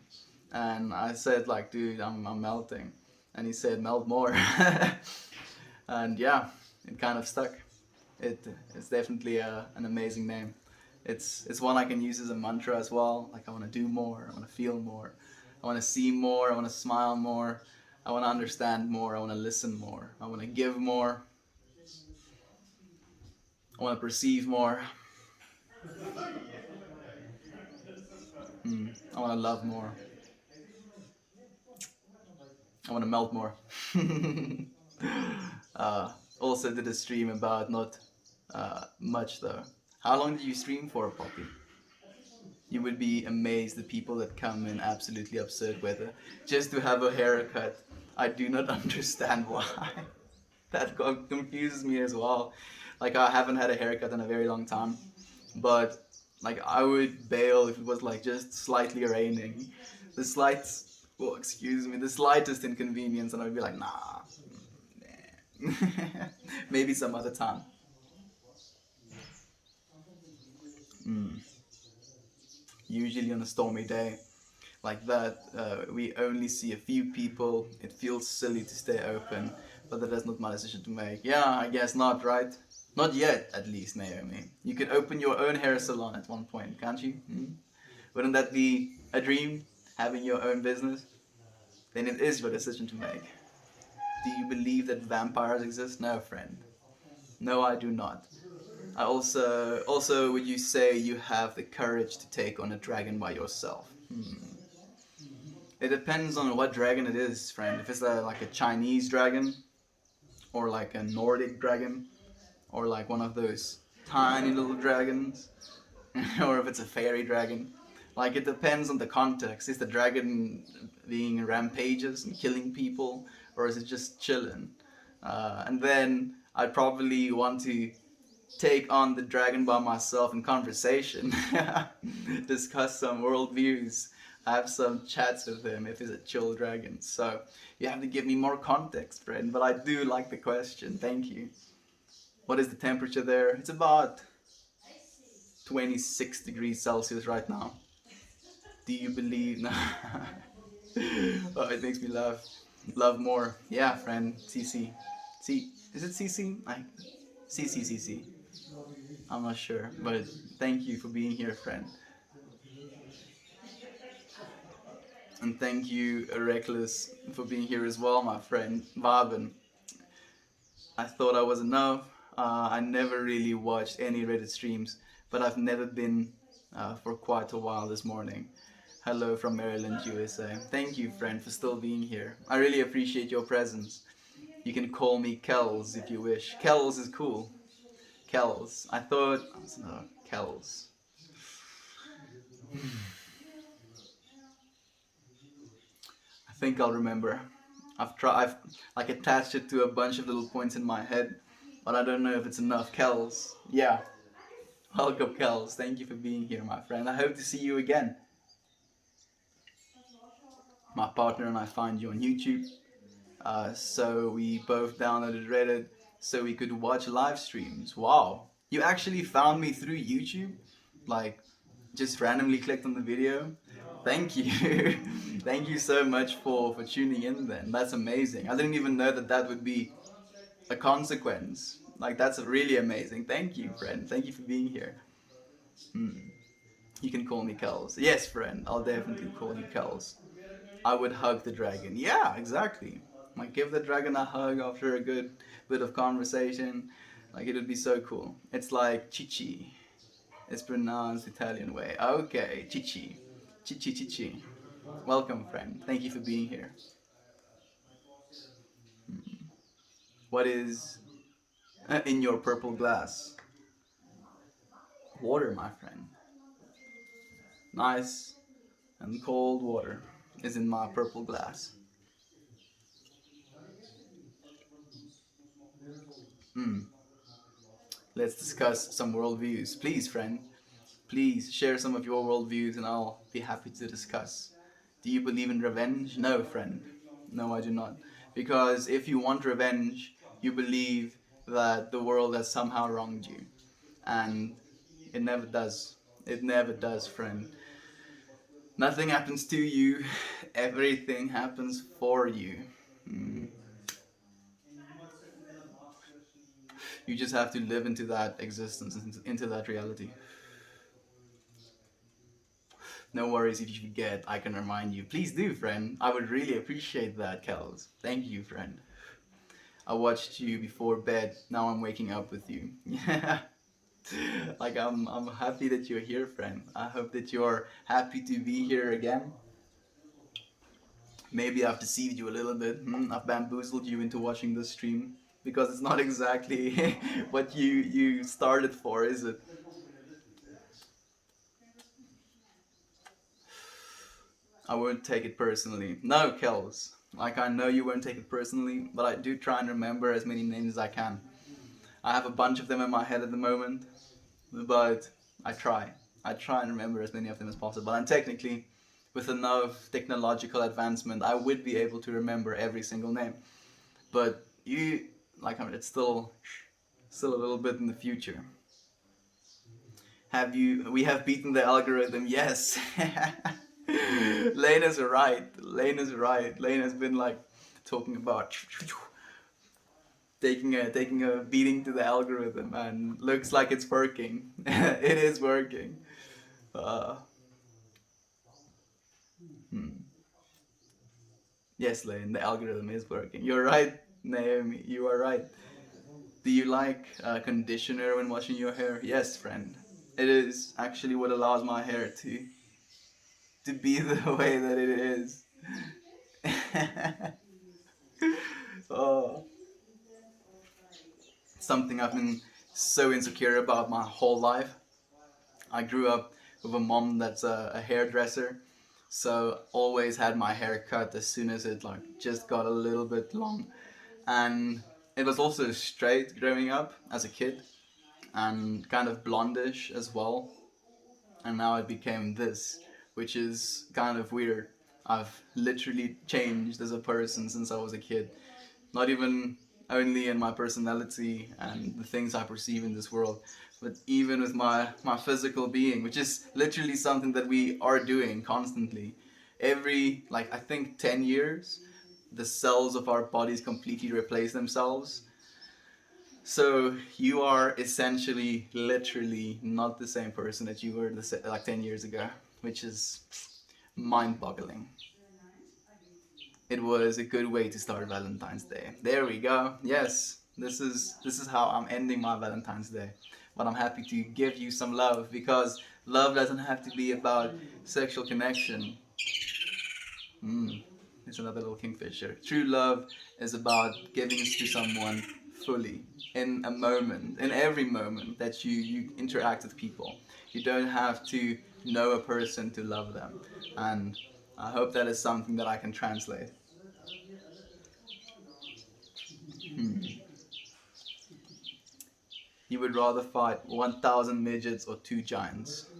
And I said like, dude, I'm melting. And he said, melt more. And yeah, it kind of stuck. It's definitely an amazing name. It's one I can use as a mantra as well. Like I want to do more, I want to feel more, I want to see more, I want to smile more, I want to understand more, I want to listen more, I want to give more, I want to perceive more. I want to love more. I want to melt more. Also did a stream about not much though. How long did you stream for, Poppy? You would be amazed the people that come in absolutely absurd weather just to have a haircut. I do not understand why. That confuses me as well. Like I haven't had a haircut in a very long time, but like I would bail if it was like just slightly raining. The slightest inconvenience, and I'd be like, nah, maybe some other time. Usually on a stormy day like that, we only see a few people. It feels silly to stay open, but that is not my decision to make. Yeah, I guess not, right? Not yet, at least, Naomi. You could open your own hair salon at one point, can't you? Wouldn't that be a dream, having your own business? Then it is your decision to make. Do you believe that vampires exist? No, friend. No, I do not. I also, would you say you have the courage to take on a dragon by yourself? It depends on what dragon it is, friend. If it's like a Chinese dragon, or like a Nordic dragon, or like one of those tiny little dragons, or if it's a fairy dragon. Like it depends on the context. Is the dragon being rampages and killing people, or is it just chilling? And then I'd probably want to take on the dragon by myself in conversation, discuss some worldviews, have some chats with him if he's a chill dragon. So you have to give me more context, friend. But I do like the question. Thank you. What is the temperature there? It's about 26 degrees Celsius right now. Do you believe? No. Oh, it makes me laugh. Love more. Yeah, friend. CC. Is it CC? CC. I'm not sure, but thank you for being here, friend. And thank you, Reckless, for being here as well, my friend. Vaben. I thought I was enough. I never really watched any Reddit streams, but I've never been for quite a while this morning. Hello from Maryland, USA. Thank you, friend, for still being here. I really appreciate your presence. You can call me Kells if you wish. Kells is cool. Kells. I thought, no, Kells. I think I'll remember. I've like attached it to a bunch of little points in my head, but I don't know if it's enough. Kells. Yeah. Welcome, Kells. Thank you for being here, my friend. I hope to see you again. My partner and I find you on YouTube. So we both downloaded Reddit so we could watch live streams. Wow. You actually found me through YouTube? Like, just randomly clicked on the video? Thank you. Thank you so much for tuning in then. That's amazing. I didn't even know that that would be a consequence. Like, that's really amazing. Thank you, friend. Thank you for being here. You can call me Kells. Yes, friend. I'll definitely call you Kells. I would hug the dragon. Yeah, exactly. Like, give the dragon a hug after a good bit of conversation. Like, it would be so cool. It's like Chichi. It's pronounced Italian way. Okay, Chichi. Chichi Chichi. Welcome, friend. Thank you for being here. What is in your purple glass? Water, my friend. Nice and cold water is in my purple glass. Let's discuss some worldviews. Please, friend. Please share some of your worldviews and I'll be happy to discuss. Do you believe in revenge? No, friend. No, I do not. Because if you want revenge, you believe that the world has somehow wronged you. And it never does. It never does, friend. Nothing happens to you, everything happens for you. You just have to live into that existence, into that reality. No worries if you forget, I can remind you. Please do, friend. I would really appreciate that, Kels. Thank you, friend. I watched you before bed. Now I'm waking up with you. Yeah. Like I'm happy that you're here, friend. I hope that you're happy to be here again. Maybe I've deceived you a little bit. I've bamboozled you into watching this stream because it's not exactly what you started for, is it? I won't take it personally. No, Kels. Like, I know you won't take it personally, but I do try and remember as many names as I can. I have a bunch of them in my head at the moment, but I try. I try and remember as many of them as possible. And technically, with enough technological advancement, I would be able to remember every single name. But you, like, I mean, it's still a little bit in the future. We have beaten the algorithm, yes. Lane is right. Lane is right. Lane has been like talking about taking a beating to the algorithm, and looks like it's working. It is working. Yes, Lane, the algorithm is working. You're right, Naomi. You are right. Do you like conditioner when washing your hair? Yes, friend. It is actually what allows my hair to be the way that it is. Oh, something I've been so insecure about my whole life. I grew up with a mom that's a hairdresser, so always had my hair cut as soon as it like just got a little bit long, and it was also straight growing up as a kid, and kind of blondish as well, and now it became this, which is kind of weird. I've literally changed as a person since I was a kid. Not even only in my personality and the things I perceive in this world, but even with my physical being, which is literally something that we are doing constantly. Every, like, I think 10 years, the cells of our bodies completely replace themselves. So you are essentially, literally not the same person that you were like 10 years ago, which is mind-boggling. It was a good way to start Valentine's Day. There we go. Yes, this is how I'm ending my Valentine's Day. But I'm happy to give you some love, because love doesn't have to be about sexual connection. It's another little kingfisher. True love is about giving to someone fully in a moment, in every moment that you interact with people. You don't have to know a person to love them. And I hope that is something that I can translate. You would rather fight 1,000 midgets or two giants?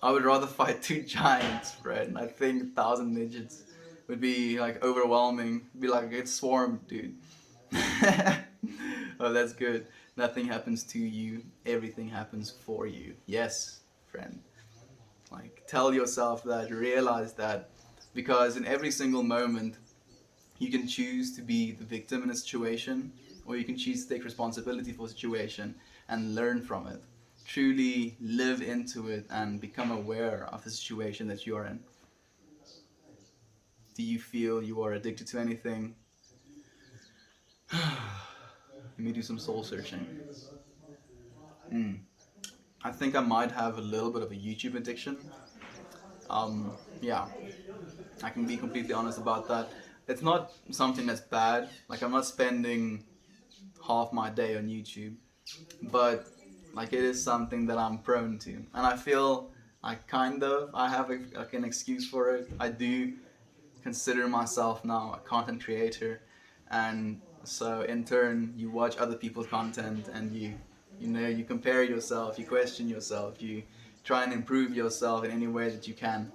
I would rather fight two giants, Fred. I think 1,000 midgets would be like overwhelming. It'd be like it's swarmed, dude. Oh, that's good. Nothing happens to you, everything happens for you. Yes, friend. Like, tell yourself that, realize that, because in every single moment, you can choose to be the victim in a situation, or you can choose to take responsibility for a situation and learn from it. Truly live into it and become aware of the situation that you are in. Do you feel you are addicted to anything? Let me do some soul searching. I think I might have a little bit of a YouTube addiction. Yeah, I can be completely honest about that. It's not something that's bad. Like, I'm not spending half my day on YouTube, but like, it is something that I'm prone to, and I feel I have like an excuse for it. I do consider myself now a content creator, and so in turn you watch other people's content, and you compare yourself, you question yourself, you try and improve yourself in any way that you can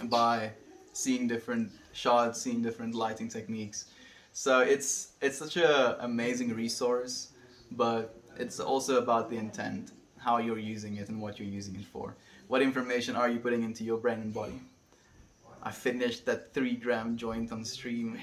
by seeing different shots, seeing different lighting techniques. So it's such a amazing resource, but it's also about the intent, how you're using it and what you're using it for. What information are you putting into your brain and body? I finished that 3 gram joint on stream.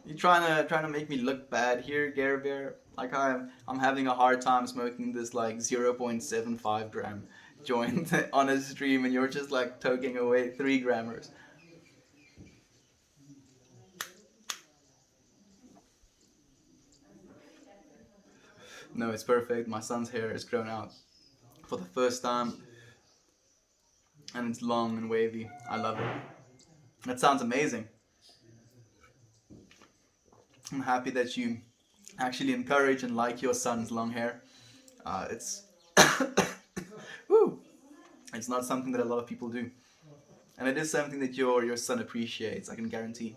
You trying to make me look bad here, Gare Bear? Like, I'm having a hard time smoking this like 0.75 gram joint on a stream, and you're just like toking away 3 grammers. No, it's perfect. My son's hair is grown out for the first time, and it's long and wavy. I love it. That sounds amazing. I'm happy that you actually encourage and like your son's long hair. It's Woo! It's not something that a lot of people do, and it is something that your son appreciates. I can guarantee.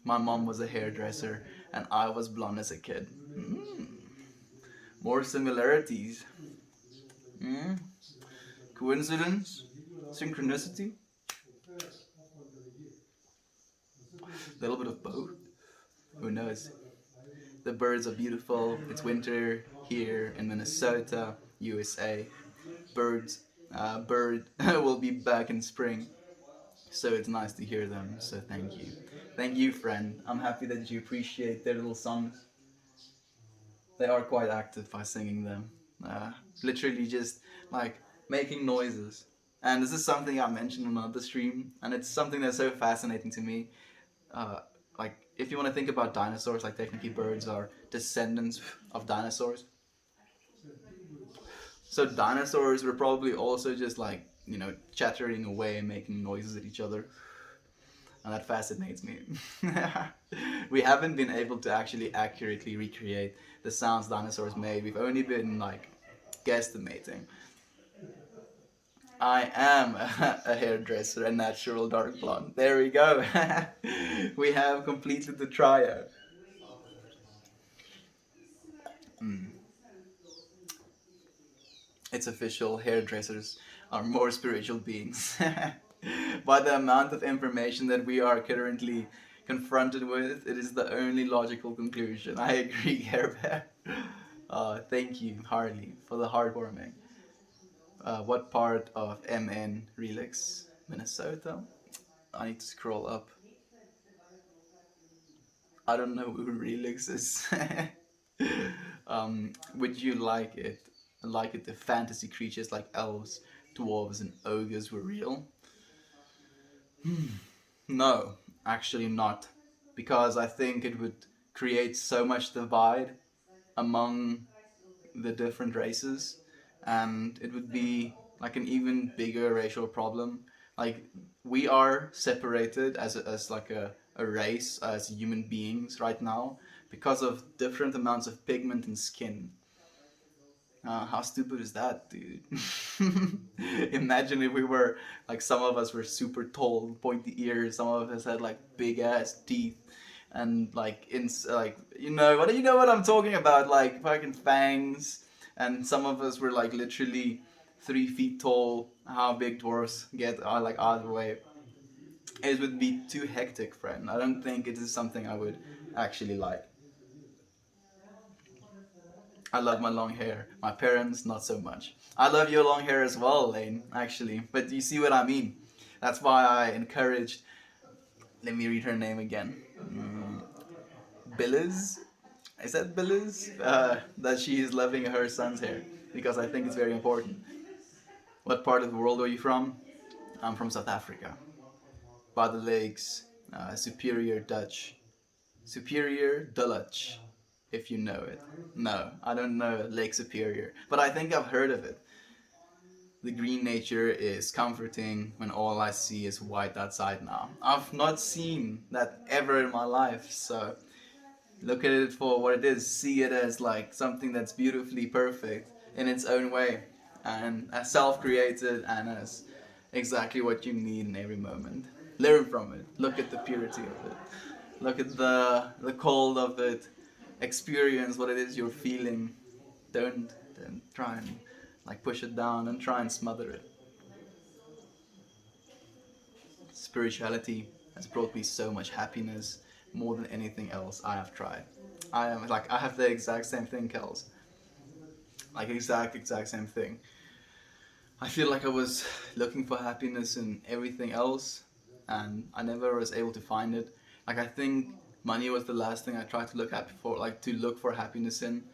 My mom was a hairdresser, and I was blonde as a kid. More similarities. Mm. Coincidence? Synchronicity? A little bit of both. Who knows? The birds are beautiful. It's winter here in Minnesota, USA. Bird will be back in spring. So it's nice to hear them. So thank you. Thank you, friend. I'm happy that you appreciate their little songs. They are quite active by singing them. Literally just like making noises. And this is something I mentioned on another stream, and it's something that's so fascinating to me. Uh, like, if you want to think about dinosaurs, like, technically birds are descendants of dinosaurs. So dinosaurs were probably also just like, chattering away and making noises at each other. And that fascinates me. We haven't been able to actually accurately recreate the sounds dinosaurs made. We've only been like guesstimating. I am a hairdresser, a natural dark blonde. There we go. We have completed the trio. It's official, hairdressers are more spiritual beings. By the amount of information that we are currently confronted with, it is the only logical conclusion. I agree, Care Bear. Thank you, Harley, for the heartwarming. What part of MN Relix, Minnesota? I need to scroll up. I don't know who Relix is. Would you like it? Like it if fantasy creatures like elves, dwarves, and ogres were real? No, actually not. Because I think it would create so much divide among the different races, and it would be like an even bigger racial problem. Like, we are separated as like a race, as human beings right now, because of different amounts of pigment and skin. How stupid is that, dude? Imagine if we were like, some of us were super tall, pointy ears. Some of us had like big ass teeth, and like like, you know what I'm talking about, like fucking fangs. And some of us were like literally 3 feet tall. How big dwarves get are like either way. It would be too hectic, friend. I don't think it is something I would actually like. I love my long hair. My parents, not so much. I love your long hair as well, Lane, actually. But you see what I mean. That's why I encouraged. Let me read her name again. Billiz? Is that Billiz? That she is loving her son's hair. Because I think it's very important. What part of the world are you from? I'm from South Africa. By the lakes, Superior Dutch. Superior Dulwich, if you know it. No, I don't know Lake Superior, but I think I've heard of it. The green nature is comforting when all I see is white outside now. I've not seen that ever in my life, so look at it for what it is. See it as like something that's beautifully perfect in its own way, and as self-created, and as exactly what you need in every moment. Learn from it. Look at the purity of it. Look at the cold of it. Experience what it is you're feeling. Don't try and like push it down and try and smother it. Spirituality has brought me so much happiness, more than anything else I have tried. I have the exact same thing, Kels. Like, exact same thing. I feel like I was looking for happiness in everything else, and I never was able to find it. Like, I think money was the last thing I tried to look for happiness in,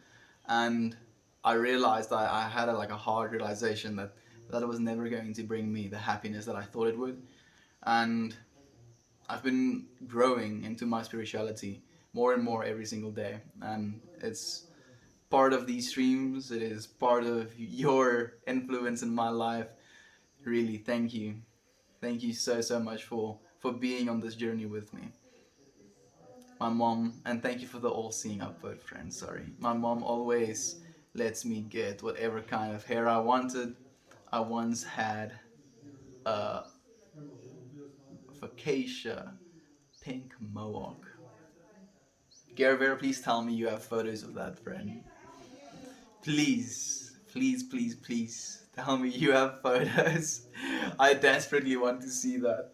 and I realized I had like a hard realization that it was never going to bring me the happiness that I thought it would. And I've been growing into my spirituality more and more every single day, and it's part of these streams. It is part of your influence in my life. Really, thank you so much for being on this journey with me. My mom, and thank you for the all-seeing upvote, friend. Sorry, my mom always lets me get whatever kind of hair I wanted. I once had a Vacacia pink mohawk. Gerber, please tell me you have photos of that, friend. Please tell me you have photos. I desperately want to see that.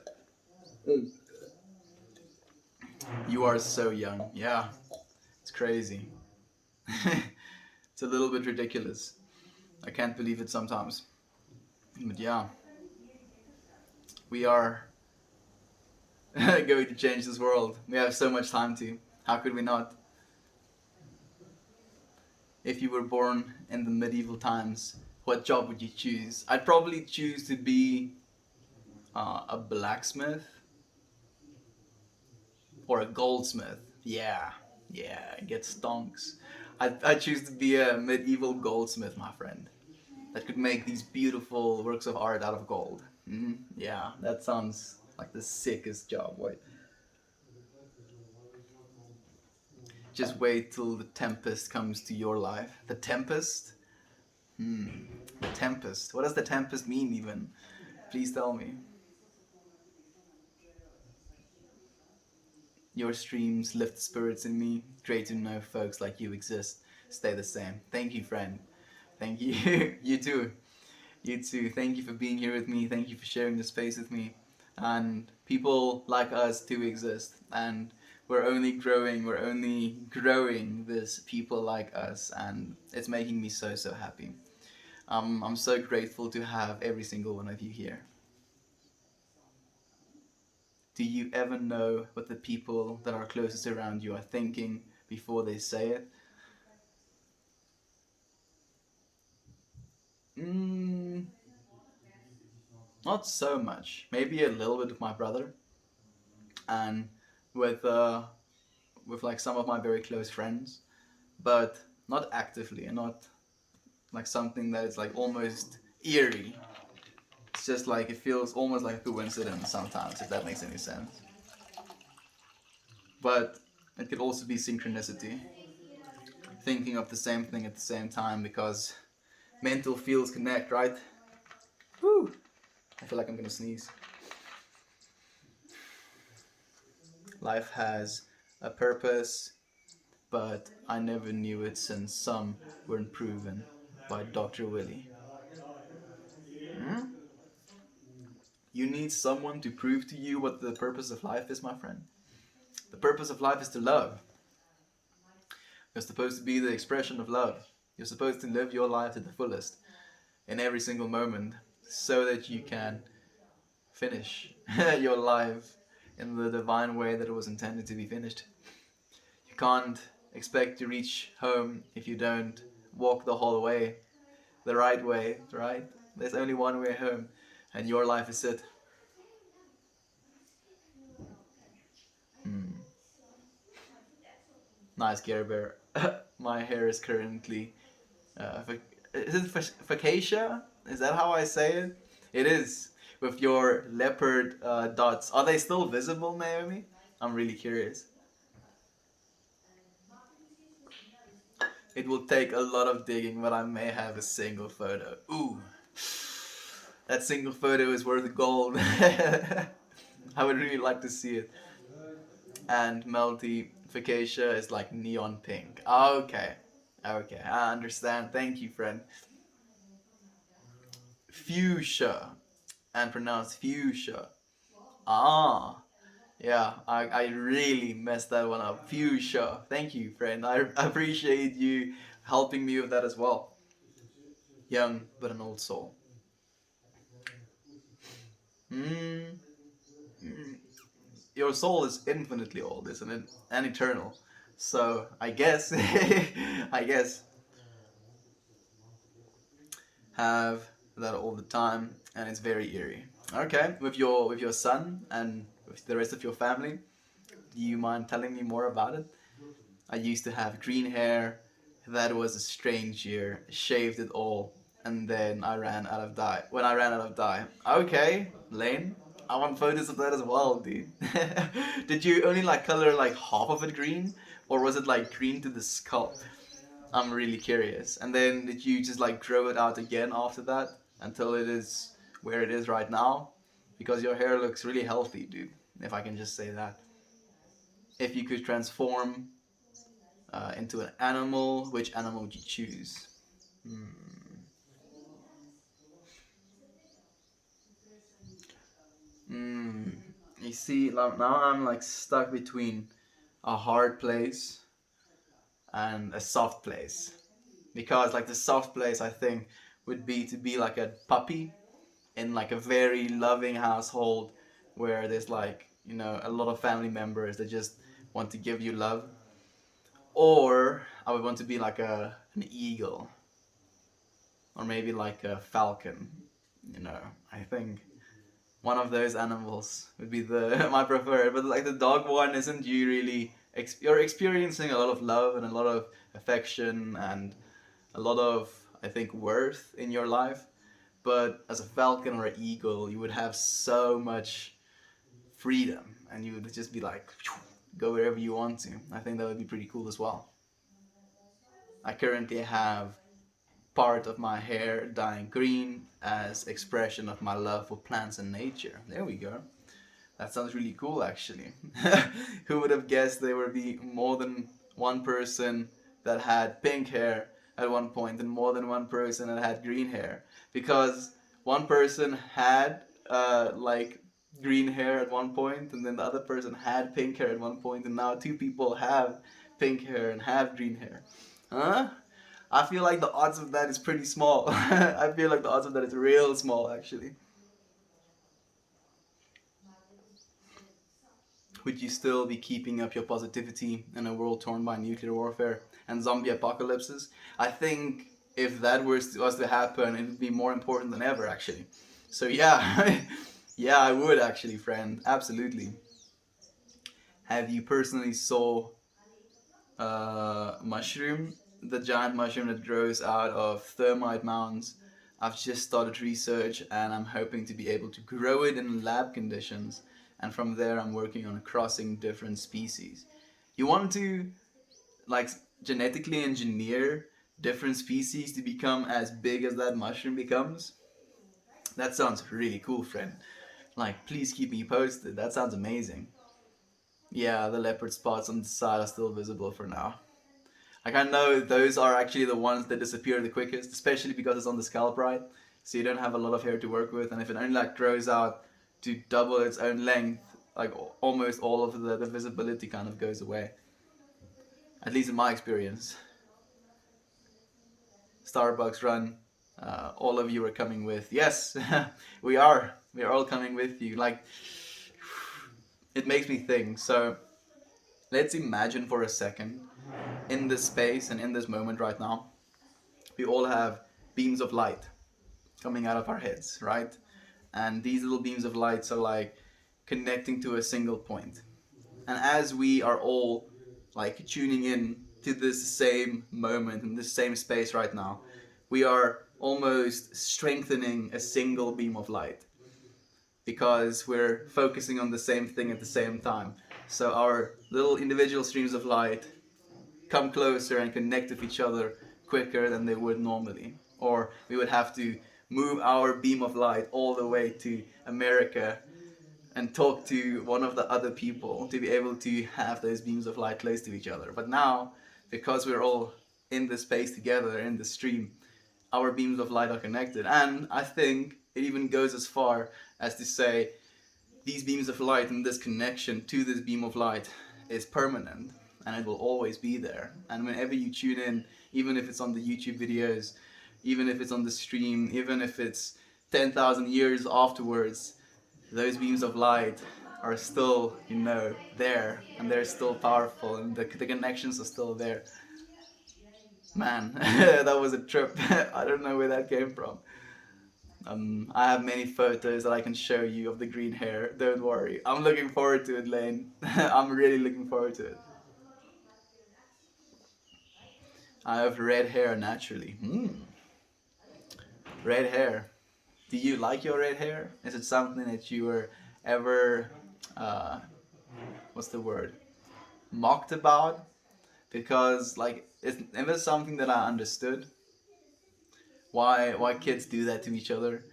You are so young. Yeah, it's crazy. It's a little bit ridiculous. I can't believe it sometimes. But yeah, we are going to change this world. We have so much time to. How could we not? If you were born in the medieval times, what job would you choose? I'd probably choose to be a blacksmith or a goldsmith. Yeah, get stonks. I choose to be a medieval goldsmith, my friend, that could make these beautiful works of art out of gold. Yeah, that sounds like the sickest job. Wait. Just wait till the Tempest comes to your life. The Tempest? The Tempest. What does the Tempest mean, even? Please tell me. Your streams lift spirits in me. Great to know folks like you exist. Stay the same. Thank you, friend. Thank you. You too. You too. Thank you for being here with me. Thank you for sharing the space with me. and people like us do exist, and we're only growing this people like us, and it's making me so so happy. I'm so grateful to have every single one of you here. Do you ever know what the people that are closest around you are thinking before they say it? Mm, not so much. Maybe a little bit with my brother, and with like some of my very close friends, but not actively, and not like something that is like almost eerie. It's just like it feels almost like a coincidence sometimes, if that makes any sense. But it could also be synchronicity, thinking of the same thing at the same time, because mental fields connect, right? Woo! I feel like I'm gonna sneeze. Life has a purpose, but I never knew it since some weren't proven by Dr. Willie. Hmm? You need someone to prove to you what the purpose of life is, my friend. The purpose of life is to love. You're supposed to be the expression of love. You're supposed to live your life to the fullest in every single moment so that you can finish your life in the divine way that it was intended to be finished. You can't expect to reach home if you don't walk the whole way, the right way, right? There's only one way home, and your life is it. Hmm. Nice, Care Bear. My hair is currently. Is it Facacia? Is that how I say it? It is. With your leopard dots. Are they still visible, Naomi? I'm really curious. It will take a lot of digging, but I may have a single photo. Ooh. That single photo is worth gold. I would really like to see it. And Melty Facacia is like neon pink. Okay. Okay, I understand. Thank you, friend. Fuchsia. And pronounced fuchsia. Ah. Yeah, I really messed that one up. Fuchsia. Thank you, friend. I appreciate you helping me with that as well. Young, but an old soul. Mm, mm. Your soul is infinitely old, isn't it? And eternal. So I guess, I guess, have that all the time, and it's very eerie. Okay, with your son and with the rest of your family, do you mind telling me more about it? I used to have green hair. That was a strange year. Shaved it all, and then I ran out of dye. When I ran out of dye. Okay, Lane. I want photos of that as well, dude. Did you only like color like half of it green, or was it like green to the skull? I'm really curious. And then did you just like grow it out again after that until it is where it is right now? Because your hair looks really healthy, dude. If I can just say that. If you could transform into an animal, which animal would you choose? Hmm. Hmm. You see, now I'm like stuck between a hard place and a soft place. Because like the soft place, I think, would be to be like a puppy in like a very loving household where there's like, you know, a lot of family members that just want to give you love. Or I would want to be like an eagle, or maybe like a falcon. You know, I think one of those animals would be the my preferred. But like the dog one, isn't you really? You're experiencing a lot of love and a lot of affection and a lot of, I think, worth in your life. But as a falcon or an eagle, you would have so much freedom, and you would just be like go wherever you want to. I think that would be pretty cool as well. I currently have part of my hair dyeing green as expression of my love for plants and nature. There we go. That sounds really cool, actually. Who would have guessed there would be more than one person that had pink hair at one point and more than one person that had green hair? Because one person had like green hair at one point, and then the other person had pink hair at one point, and now two people have pink hair and have green hair. Huh? I feel like the odds of that is pretty small. I feel like the odds of that is real small, actually. Would you still be keeping up your positivity in a world torn by nuclear warfare and zombie apocalypses? I think if that was to happen, it would be more important than ever, actually. So yeah, yeah, I would actually, friend, absolutely. Have you personally saw mushroom, the giant mushroom that grows out of thermite mounds? I've just started research and I'm hoping to be able to grow it in lab conditions. And from there, I'm working on crossing different species. You want to like genetically engineer different species to become as big as that mushroom becomes? That sounds really cool, friend. Like, please keep me posted. That sounds amazing. Yeah, the leopard spots on the side are still visible for now. Like, I know those are actually the ones that disappear the quickest, especially because it's on the scalp, right? So you don't have a lot of hair to work with, and if it only like grows out to double its own length, like almost all of the visibility kind of goes away. At least in my experience. Starbucks run. All of you are coming with. Yes, we are. We are all coming with you. Like, it makes me think. So let's imagine for a second, in this space and in this moment right now, we all have beams of light coming out of our heads, right? And these little beams of lights are like connecting to a single point. And as we are all like tuning in to this same moment in this same space right now, we are almost strengthening a single beam of light because we're focusing on the same thing at the same time. So our little individual streams of light come closer and connect with each other quicker than they would normally. Or we would have to move our beam of light all the way to America and talk to one of the other people to be able to have those beams of light close to each other. But now, because we're all in this space together in the stream, our beams of light are connected. And I think it even goes as far as to say these beams of light and this connection to this beam of light is permanent and it will always be there. And whenever you tune in, even if it's on the YouTube videos, even if it's on the stream, even if it's 10,000 years afterwards, those beams of light are still, there, and they're still powerful, and the connections are still there. Man, that was a trip. I don't know where that came from. I have many photos that I can show you of the green hair. Don't worry. I'm looking forward to it, Lane. I'm really looking forward to it. I have red hair naturally. Red hair. Do you like your red hair? Is it something that you were ever, uh, what's the word, mocked about? Because like it's never something that I understood. Why kids do that to each other?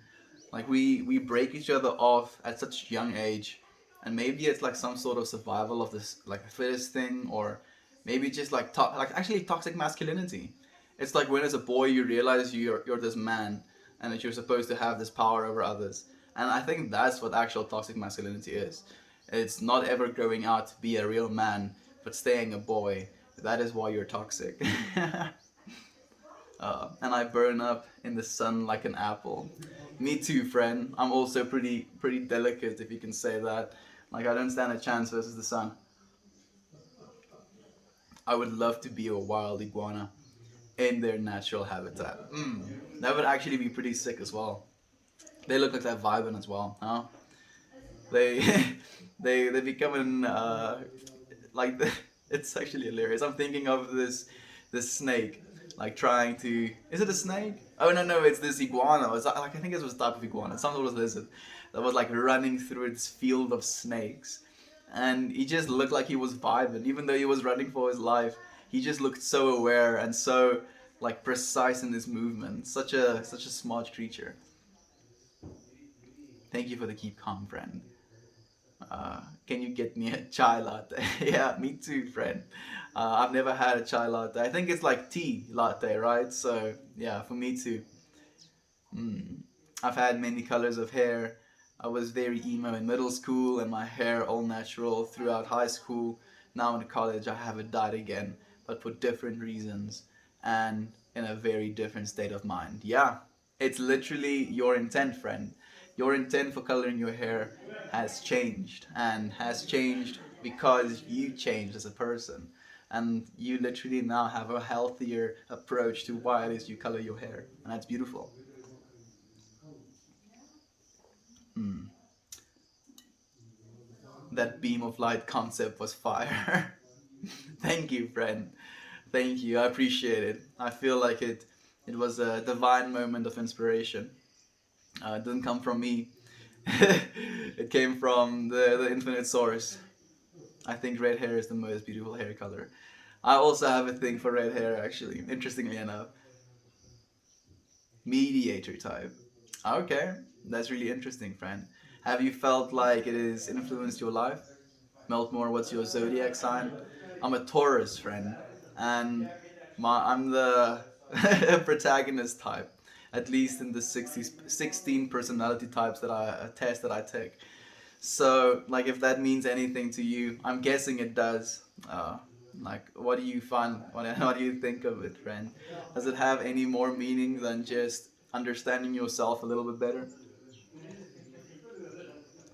Like we break each other off at such a young age, and maybe it's like some sort of survival of this like fittest thing, or maybe just like like actually toxic masculinity. It's like when as a boy you realize you're this man and that you're supposed to have this power over others. And I think that's what actual toxic masculinity is. It's not ever growing out to be a real man, but staying a boy. That is why you're toxic. And I burn up in the sun like an apple. Me too, friend. I'm also pretty delicate, if you can say that. Like I don't stand a chance versus the sun. I would love to be a wild iguana in their natural habitat. That would actually be pretty sick as well. They look like they're vibing as well, huh? They they becoming like it's actually hilarious. I'm thinking of this snake like trying to, is it a snake? Oh no, it's this iguana. It's like I think it was a type of iguana, some sort of lizard that was like running through its field of snakes, and he just looked like he was vibing even though he was running for his life. He just looked so aware and so like precise in his movement. Such a smart creature. Thank you for the keep calm, friend. Can you get me a chai latte? Yeah, me too, friend. I've never had a chai latte. I think it's like tea latte, right? So yeah, for me too. I've had many colors of hair. I was very emo in middle school and my hair all natural throughout high school. Now in college I have it dyed again, but for different reasons and in a very different state of mind. Yeah, it's literally your intent, friend. Your intent for coloring your hair has changed, and has changed because you changed as a person. And you literally now have a healthier approach to why it is you color your hair. And that's beautiful. Hmm. That beam of light concept was fire. Thank you, friend. Thank you. I appreciate it. I feel like it was a divine moment of inspiration. It didn't come from me. It came from the infinite source. I think red hair is the most beautiful hair color. I also have a thing for red hair, actually, interestingly enough. Mediator type. Okay, that's really interesting, friend. Have you felt like it has influenced your life? Meltmore, what's your zodiac sign? I'm a Taurus, friend, and I'm the protagonist type, at least in the 16 personality types that I take. So, like, if that means anything to you, I'm guessing it does. Like, what do you find? What do you think of it, friend? Does it have any more meaning than just understanding yourself a little bit better?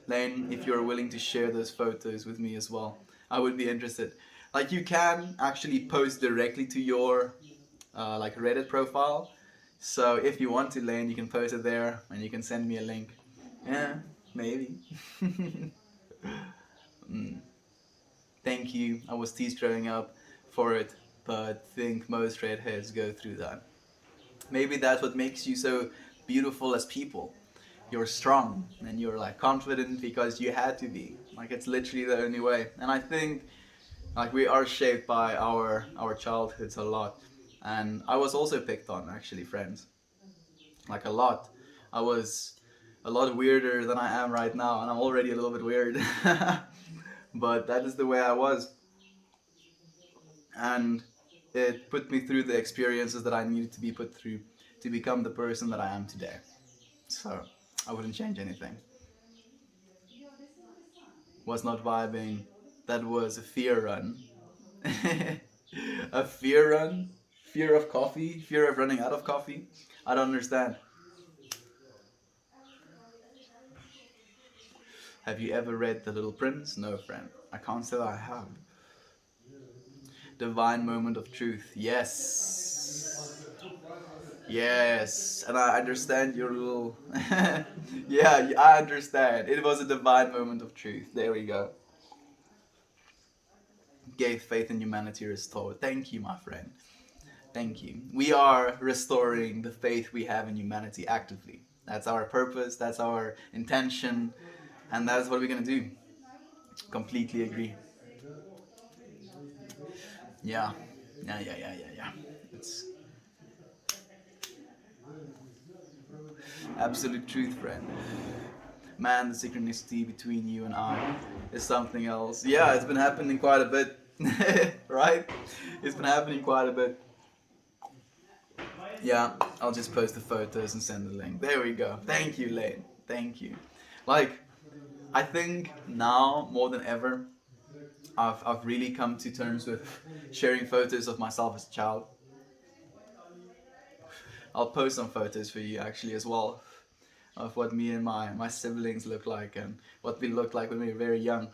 Lane, if you're willing to share those photos with me as well, I would be interested. Like, you can actually post directly to your like Reddit profile. So if you want to, Lane, you can post it there and you can send me a link. Yeah, maybe. Mm. Thank you. I was teased growing up for it, but think most redheads go through that. Maybe that's what makes you so beautiful as people. You're strong and you're like confident because you had to be. Like, it's literally the only way. And I think like we are shaped by our childhoods a lot. And I was also picked on, actually, friends. Like, a lot. I was a lot weirder than I am right now, and I'm already a little bit weird. But that is the way I was. And it put me through the experiences that I needed to be put through to become the person that I am today. So I wouldn't change anything. Was not vibing. That was a fear run. A fear run? Fear of coffee? Fear of running out of coffee? I don't understand. Have you ever read The Little Prince? No, friend. I can't say I have. Divine moment of truth. Yes. Yes. And I understand your little. Yeah, I understand. It was a divine moment of truth. There we go. Gave faith in humanity restored. Thank you, my friend. Thank you. We are restoring the faith we have in humanity actively. That's our purpose, that's our intention, and that's what we're gonna do. Completely agree. Yeah. Yeah. It's absolute truth, friend. Man, the synchronicity between you and I is something else. Yeah, it's been happening quite a bit. Right? It's been happening quite a bit. Yeah, I'll just post the photos and send the link. There we go. Thank you, Lane. Thank you. Like, I think now more than ever, I've really come to terms with sharing photos of myself as a child. I'll post some photos for you actually as well of what me and my siblings look like and what we looked like when we were very young.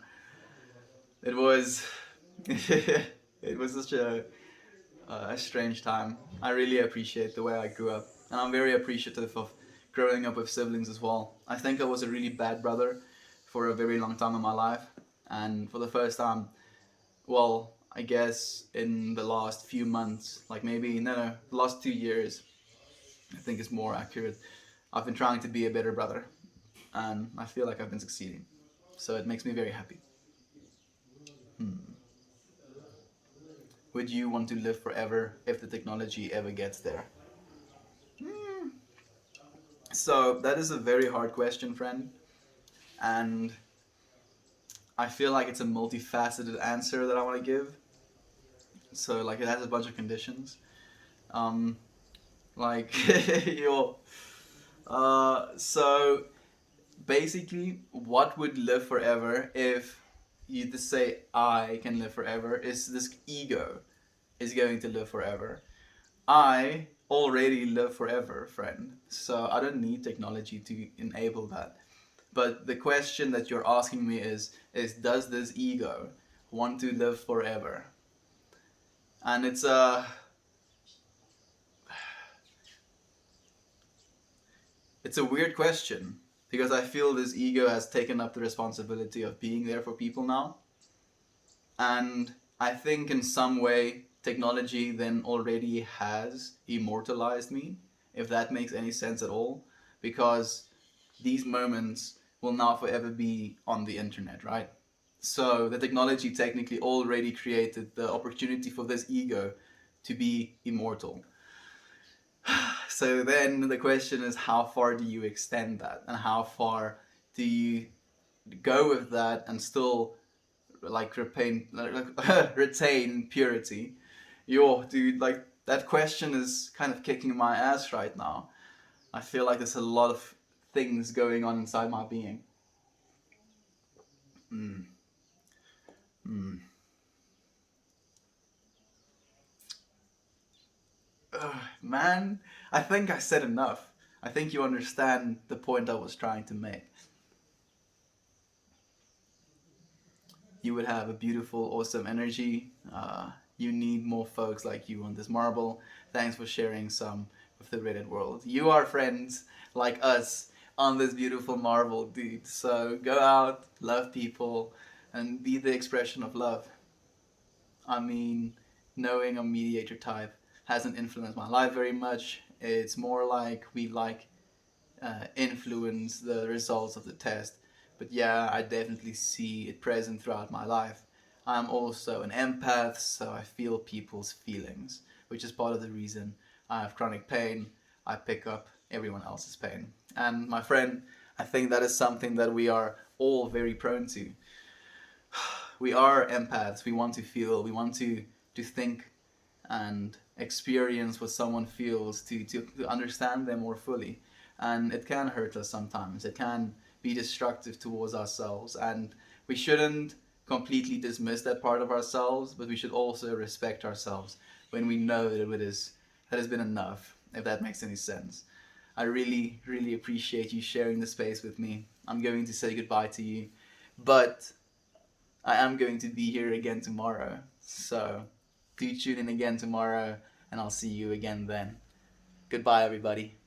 It was it was such a strange time. I really appreciate the way I grew up, and I'm very appreciative of growing up with siblings as well. I think I was a really bad brother for a very long time in my life, and for the first time, well, I guess in the last few months, like maybe no, the last 2 years, I think is more accurate. I've been trying to be a better brother, and I feel like I've been succeeding. So it makes me very happy. Hmm. Would you want to live forever if the technology ever gets there? Hmm. So that is a very hard question, friend, and I feel like it's a multifaceted answer that I want to give. So like it has a bunch of conditions. Um, like your so basically, what would live forever if you just say I can live forever is this ego is going to live forever. I already live forever, friend. So I don't need technology to enable that. But the question that you're asking me is does this ego want to live forever? And it's a weird question because I feel this ego has taken up the responsibility of being there for people now. And I think in some way technology then already has immortalized me, if that makes any sense at all, because these moments will now forever be on the internet, right? So the technology technically already created the opportunity for this ego to be immortal. So then the question is, how far do you extend that, and how far do you go with that and still like retain purity? Yo, dude, like that question is kind of kicking my ass right now. I feel like there's a lot of things going on inside my being. Mm. Mm. Man, I think I said enough. I think you understand the point I was trying to make. You would have a beautiful, awesome energy. You need more folks like you on this marble. Thanks for sharing some with the Reddit world. You are friends like us on this beautiful marble, dude. So go out, love people, and be the expression of love. I mean, knowing a mediator type hasn't influenced my life very much. It's more like we influence the results of the test. But yeah, I definitely see it present throughout my life. I'm also an empath, so I feel people's feelings, which is part of the reason I have chronic pain. I pick up everyone else's pain. And my friend, I think that is something that we are all very prone to. We are empaths. We want to feel, we want to think and experience what someone feels to understand them more fully. And it can hurt us sometimes. It can be destructive towards ourselves. And we shouldn't completely dismiss that part of ourselves, but we should also respect ourselves when we know that has been enough, if that makes any sense. I really, really appreciate you sharing the space with me. I'm going to say goodbye to you, but I am going to be here again tomorrow. So do tune in again tomorrow, and I'll see you again then. Goodbye, everybody.